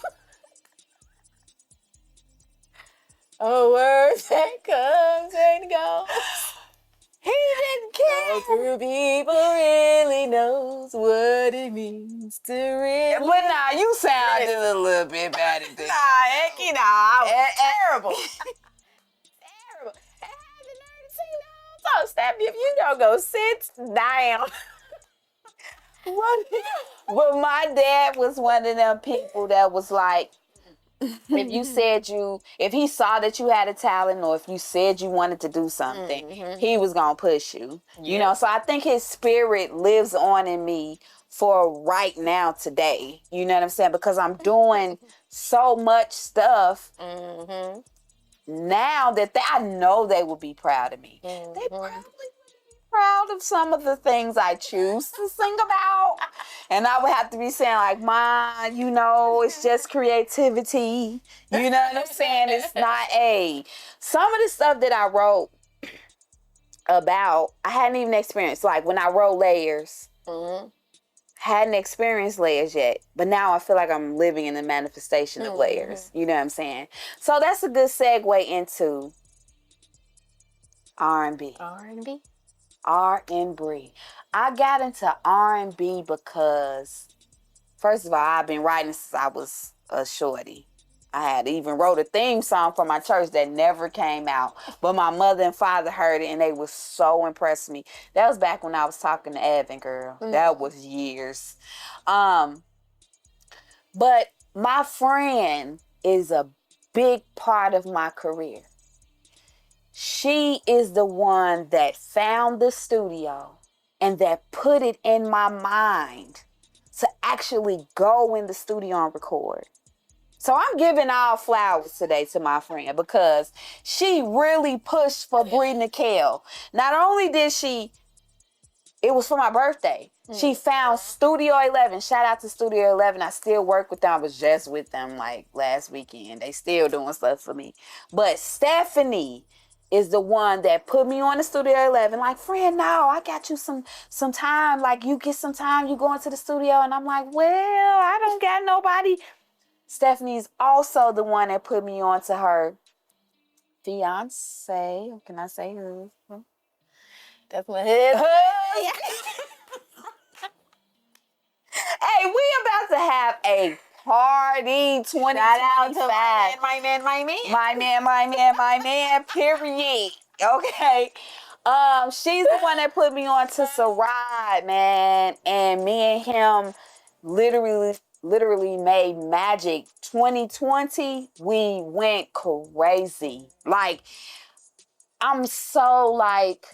A word that comes and goes. He didn't care. No true people really knows what it means to really. But nah, you sounded a little bit better than heck, I was terrible. Terrible. I had the nerve to sing the whole song. Steph, if you don't go sit down. But my dad was one of them people that was like, if he saw that you had a talent or if you said you wanted to do something, he was going to push you. So I think his spirit lives on in me for right now today. You know what I'm saying? Because I'm doing so much stuff now that I know they will be proud of me. They probably proud of some of the things I choose to sing about. And I would have to be saying like, Mom, it's just creativity. You know what I'm saying? It's not some of the stuff that I wrote about, I hadn't even experienced. Like when I wrote Layers, hadn't experienced Layers yet. But now I feel like I'm living in the manifestation of Layers. You know what I'm saying? So that's a good segue into R&B. R&B? R&B. I got into R&B because, first of all, I've been writing since I was a shorty. I had even wrote a theme song for my church that never came out. But my mother and father heard it and they were so impressed with me. That was back when I was talking to Evan, girl. That was years. But my friend is a big part of my career. She is the one that found the studio and that put it in my mind to actually go in the studio and record. So I'm giving all flowers today to my friend because she really pushed for Bree Nicole. Not only did she, it was for my birthday. She found Studio 11. Shout out to Studio 11. I still work with them. I was just with them like last weekend. They still doing stuff for me. But Stephanie is the one that put me on the Studio 11. Like, friend, no, I got you some time. Like, you get some time, you go into the studio. And I'm like, well, I don't got nobody. Stephanie's also the one that put me on to her fiance. Or can I say husband? That's my husband. Hey, we about to have a party 2025. Shout out to my man. My man, period. Okay. She's the one that put me on to Sarad, man. And me and him literally made magic. 2020, we went crazy. Like, I'm so like,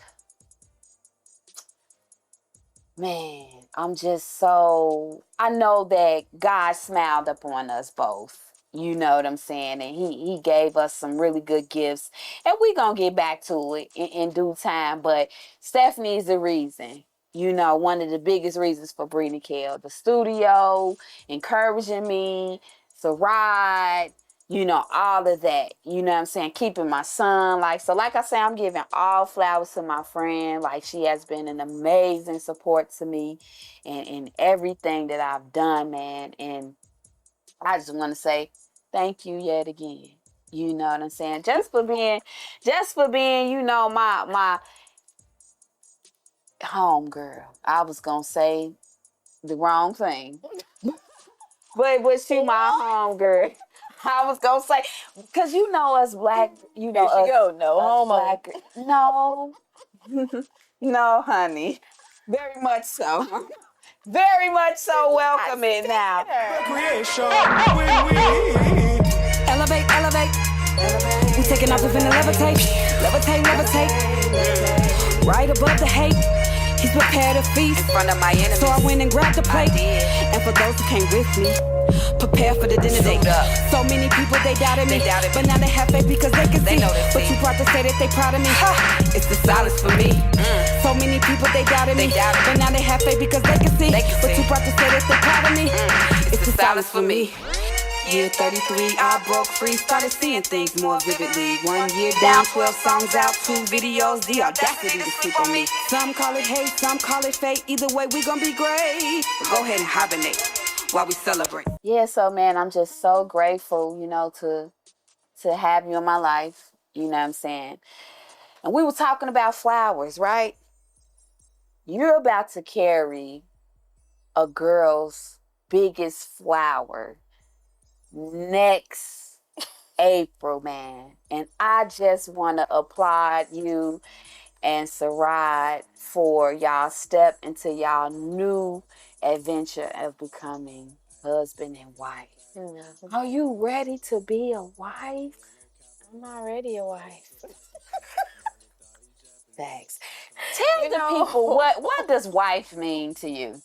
man, I know that God smiled upon us both. You know what I'm saying? And he gave us some really good gifts. And we going to get back to it in due time. But Stephanie's the reason. One of the biggest reasons for Bree Nicole. The studio, encouraging me, Sarad, all of that. You know what I'm saying? Keeping my son. Like I say, I'm giving all flowers to my friend. Like, she has been an amazing support to me in everything that I've done, man. And I just want to say thank you yet again. You know what I'm saying? Just for being, my home girl. I was going to say the wrong thing. But she my home girl. I was going to say, because us black, There she go. No homo. Black, no. No, honey. Very much so. Very much so. Welcome it now. Creation, win-win. elevate, elevate. We taking off, we finna levitate, levitate, levitate. Right above the hate, he's prepared to feast in front of my enemies. So I went and grabbed a plate. And for those who came with me, prepare for the dinner date. So many people, they doubted me, but now they have faith because they can see. But too proud to say that they proud of me. It's the silence for me. So many people, they doubted me, but now they have faith because they can see. But too proud to say that they proud of me. It's the silence for me. Year 33, I broke free, started seeing things more vividly. 1 year down, 12 songs out, 2 videos, the audacity to sleep on me. Some call it hate, some call it fate. Either way, we gon' be great. But go ahead and hibernate while we celebrate. Yeah, so man, I'm just so grateful, to have you in my life. You know what I'm saying? And we were talking about flowers, right? You're about to carry a girl's biggest flower next April, man. And I just want to applaud you and Sarad for y'all step into y'all new adventure of becoming husband and wife. Mm-hmm. Are you ready to be a wife? I'm already a wife. Thanks. Tell the people what does wife mean to you?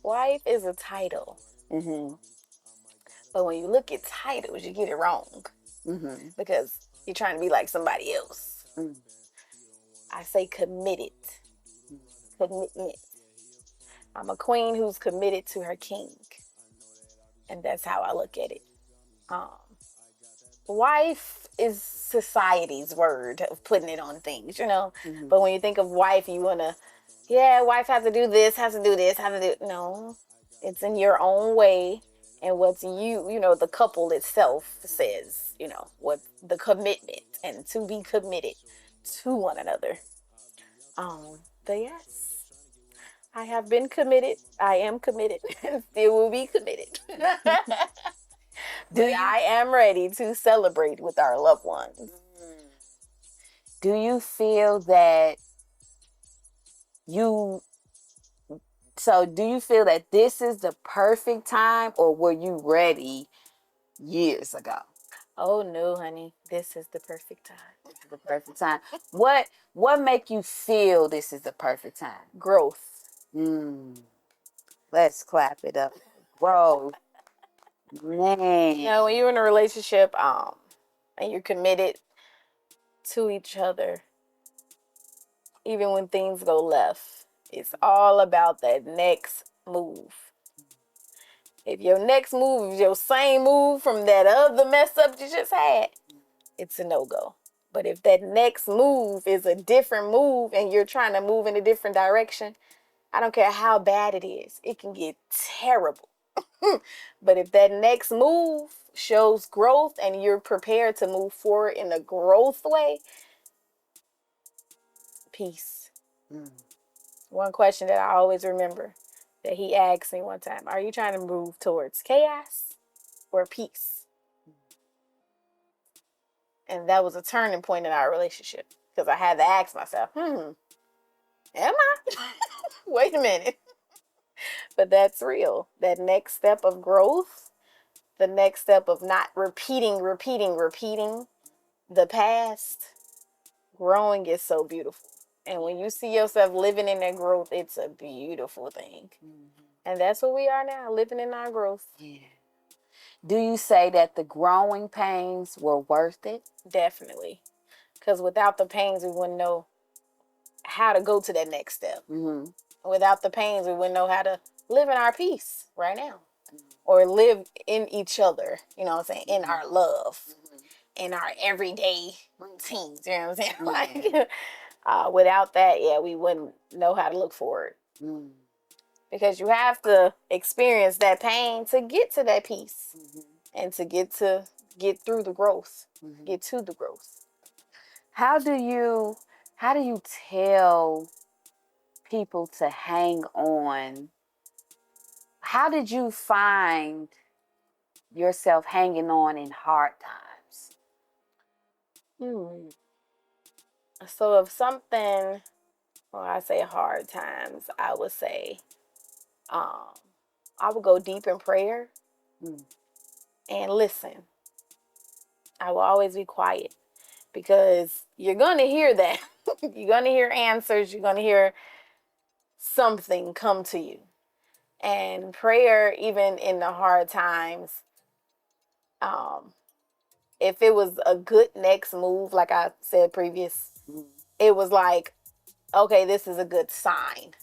Wife is a title. Mm-hmm. But when you look at titles, you get it wrong. Mm-hmm. Because you're trying to be like somebody else. Mm. I say committed. Commitment. I'm a queen who's committed to her king. And that's how I look at it. Wife is society's word of putting it on things, Mm-hmm. But when you think of wife, you want to, wife has to do this, has to do this, has to do... No, it's in your own way. And what's the couple itself says, what the commitment and to be committed to one another. But yes, I have been committed. I am committed and still will be committed. I am ready to celebrate with our loved ones. Do you feel that this is the perfect time, or were you ready years ago? Oh no, honey. This is the perfect time. This is the perfect time. What make you feel this is the perfect time? Growth. Let's clap it up. Growth. Man. When you're in a relationship, and you're committed to each other, even when things go left, it's all about that next move. If your next move is your same move from that other mess up you just had, it's a no-go. But if that next move is a different move and you're trying to move in a different direction, I don't care how bad it is, it can get terrible. But if that next move shows growth and you're prepared to move forward in a growth way, peace. One question that I always remember that he asked me one time, are you trying to move towards chaos or peace? And that was a turning point in our relationship because I had to ask myself, am I? Wait a minute. But that's real. That next step of growth, the next step of not repeating the past, growing is so beautiful. And when you see yourself living in that growth, it's a beautiful thing. Mm-hmm. And that's what we are now, living in our growth. Yeah. Do you say that the growing pains were worth it? Definitely. Because without the pains, we wouldn't know how to go to that next step. Mm-hmm. Without the pains, we wouldn't know how to live in our peace right now. Mm-hmm. Or live in each other, in our love, in our everyday routines, you know what I'm saying? Mm-hmm. Like, without that, we wouldn't know how to look forward. Mm. Because you have to experience that pain to get to that peace, and to get through the growth, get to the growth. How do you tell people to hang on? How did you find yourself hanging on in hard times? So if something, I say hard times, I would say, I would go deep in prayer and listen. I will always be quiet because you're going to hear that. You're going to hear answers. You're going to hear something come to you. And prayer, even in the hard times, if it was a good next move, like I said previous, it was like, okay, this is a good sign.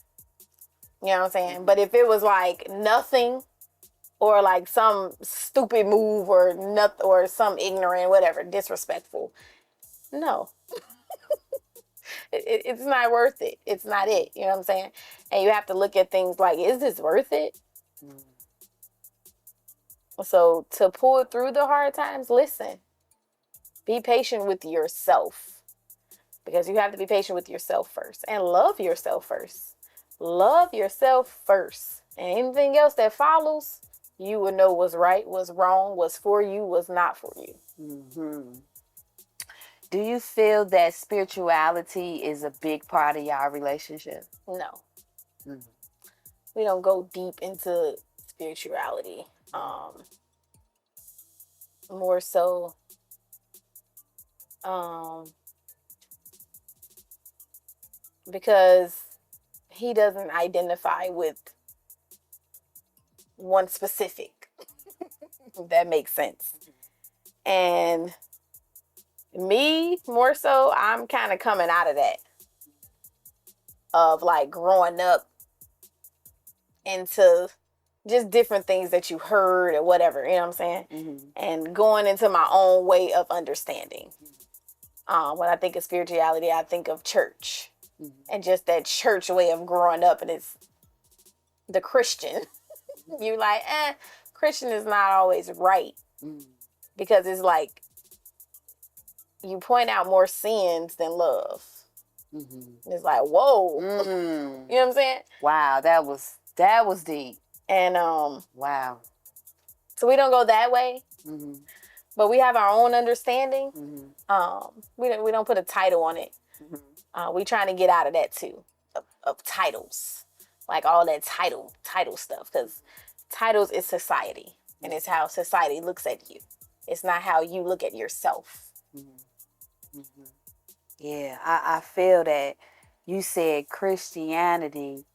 You know what I'm saying? But if it was like nothing, or like some stupid move, or nothing, or some ignorant, whatever, disrespectful, no. It's not worth it. It's not it. You know what I'm saying? And you have to look at things like, is this worth it? So to pull through the hard times, listen. Be patient with yourself, because you have to be patient with yourself first, and love yourself first. Love yourself first. And anything else that follows, you will know what's right, what's wrong, what's for you, what's not for you. Mm-hmm. Do you feel that spirituality is a big part of y'all relationship? No. We don't go deep into spirituality. More so, because he doesn't identify with one specific, if that makes sense. And me, more so, I'm kind of coming out of that, of like growing up into just different things that you heard or whatever, you know what I'm saying? Mm-hmm. And going into my own way of understanding. When I think of spirituality, I think of church. Mm-hmm. And just that church way of growing up, and it's the Christian. You're like, Christian is not always right. Mm-hmm. Because it's like, you point out more sins than love. Mm-hmm. It's like, whoa. Mm-hmm. You know what I'm saying? Wow, that was deep. And wow. So we don't go that way. Mm-hmm. But we have our own understanding. Mm-hmm. We don't put a title on it. Mm-hmm. We trying to get out of that too, of titles, like all that title stuff, because titles is society, and it's how society looks at you. It's not how you look at yourself. Mm-hmm. Mm-hmm. Yeah, I feel that. You said Christianity,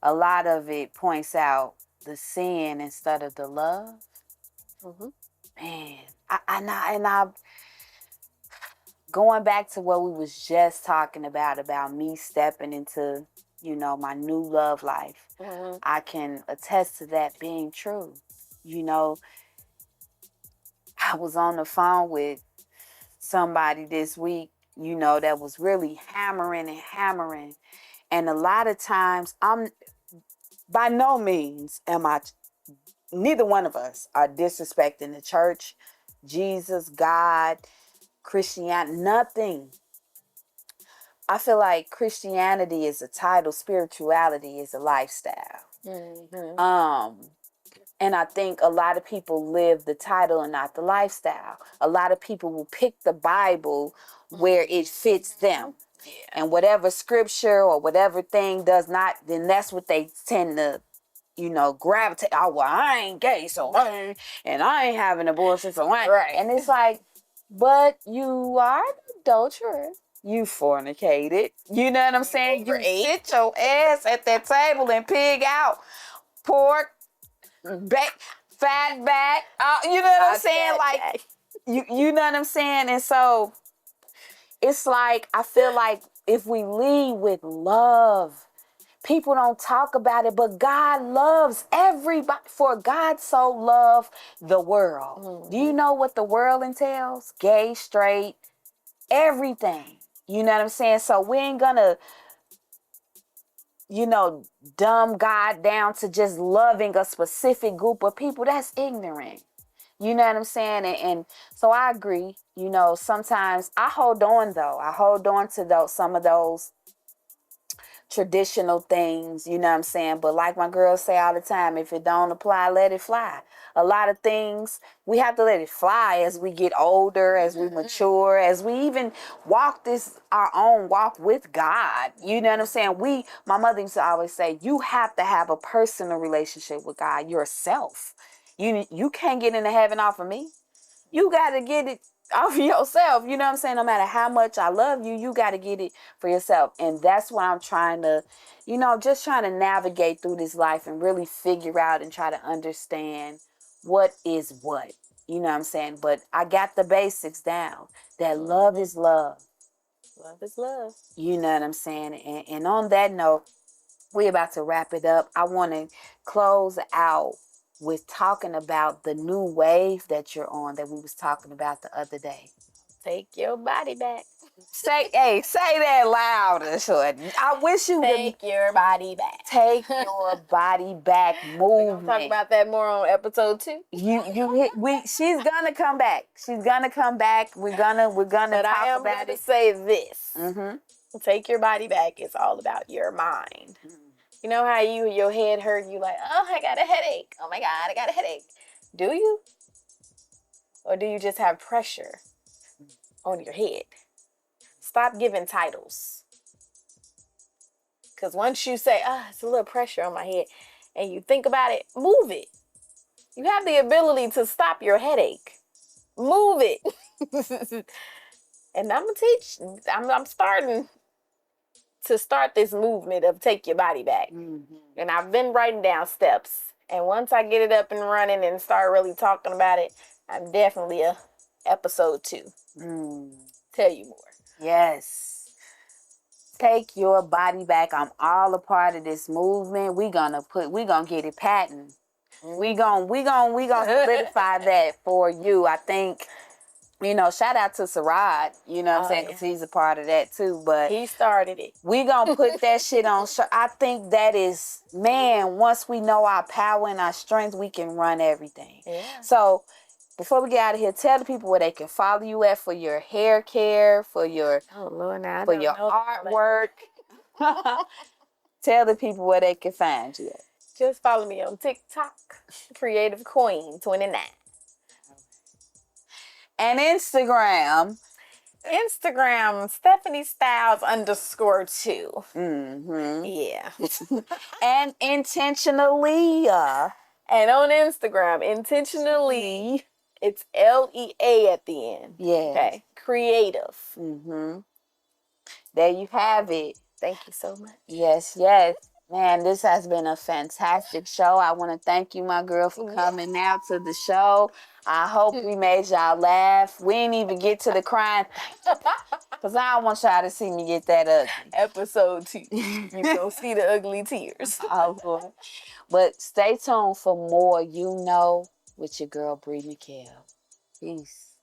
a lot of it points out the sin instead of the love. Mm-hmm. Man, I going back to what we was just talking about me stepping into, my new love life. Mm-hmm. I can attest to that being true. I was on the phone with somebody this week, that was really hammering. And a lot of times by no means neither one of us are disrespecting the church, Jesus, God, Christianity, nothing. I feel like Christianity is a title, spirituality is a lifestyle. Mm-hmm. And I think a lot of people live the title and not the lifestyle. A lot of people will pick the Bible where it fits them. Yeah. And whatever scripture or whatever thing does not, then that's what they tend to, gravitate. Oh, well, I ain't gay, so I ain't having an abortion, so I ain't. Right. And it's like, but you are an adulterer. You fornicated. You know what I'm saying? You sit your ass at that table and pig out pork, fat back. You know what I'm saying? Like, you know what I'm saying? And so it's like, I feel like if we lead with love, people don't talk about it, but God loves everybody. For God so loved the world. Mm-hmm. Do you know what the world entails? Gay, straight, everything. You know what I'm saying? So we ain't gonna, dumb God down to just loving a specific group of people. That's ignorant. You know what I'm saying? And so I agree. Sometimes I hold on, though. I hold on to some of those traditional things, you know what I'm saying? But like my girls say all the time, if it don't apply, let it fly. A lot of things, we have to let it fly as we get older, as we mature, as we even walk our own walk with God. You know what I'm saying? My mother used to always say, you have to have a personal relationship with God yourself. You can't get into heaven off of me. You got to get it off yourself. You know what I'm saying? No matter how much I love you, you got to get it for yourself. And that's why I'm trying to, just trying to navigate through this life and really figure out and try to understand what is what. You know what I'm saying? But I got the basics down. That love is love. Love is love. You know what I'm saying? And on that note, we're about to wrap it up. I want to close out with talking about the new wave that you're on that we was talking about the other day. Take your body back. Say that louder, shorty. I wish you Take your body back. Take your body back movement. We'll talk about that more on episode 2. She's gonna come back. She's gonna come back. We're gonna but talk I am about gonna it. say this. Mm-hmm. Take your body back is all about your mind. Mm-hmm. You know how your head hurt, you like, oh, I got a headache. Oh my God, I got a headache. Do you? Or do you just have pressure on your head? Stop giving titles. Because once you say, it's a little pressure on my head, and you think about it, move it. You have the ability to stop your headache. Move it. And I'm going to teach. I'm starting to start this movement of take your body back. Mm-hmm. And I've been writing down steps. And once I get it up and running and start really talking about it, I'm definitely episode 2. Tell you more. Yes. Take your body back. I'm all a part of this movement. We gonna get it patent. We gonna solidify that for you. I think, shout out to Sarad, you know what I'm saying? Because he's a part of that too. But he started it. We gonna put that shit on. I think that is, man, once we know our power and our strength, we can run everything. Yeah. So before we get out of here, tell the people where they can follow you at for your hair care, for your artwork. Tell the people where they can find you at. Just follow me on TikTok, Creative Queen 29. And Instagram, Stephanie Styles _2. Mm-hmm. Yeah. And intentionally. And on Instagram, intentionally, it's LEA at the end. Yeah. Okay. Creative. Mm-hmm. There you have it. Thank you so much. Yes. Man, this has been a fantastic show. I want to thank you, my girl, for coming out to the show. I hope we made y'all laugh. We didn't even get to the crying because I don't want y'all to see me get that ugly. Episode 2. You don't see the ugly tears. Oh, boy. But stay tuned for more You Know with your girl, Bree McHale. Peace.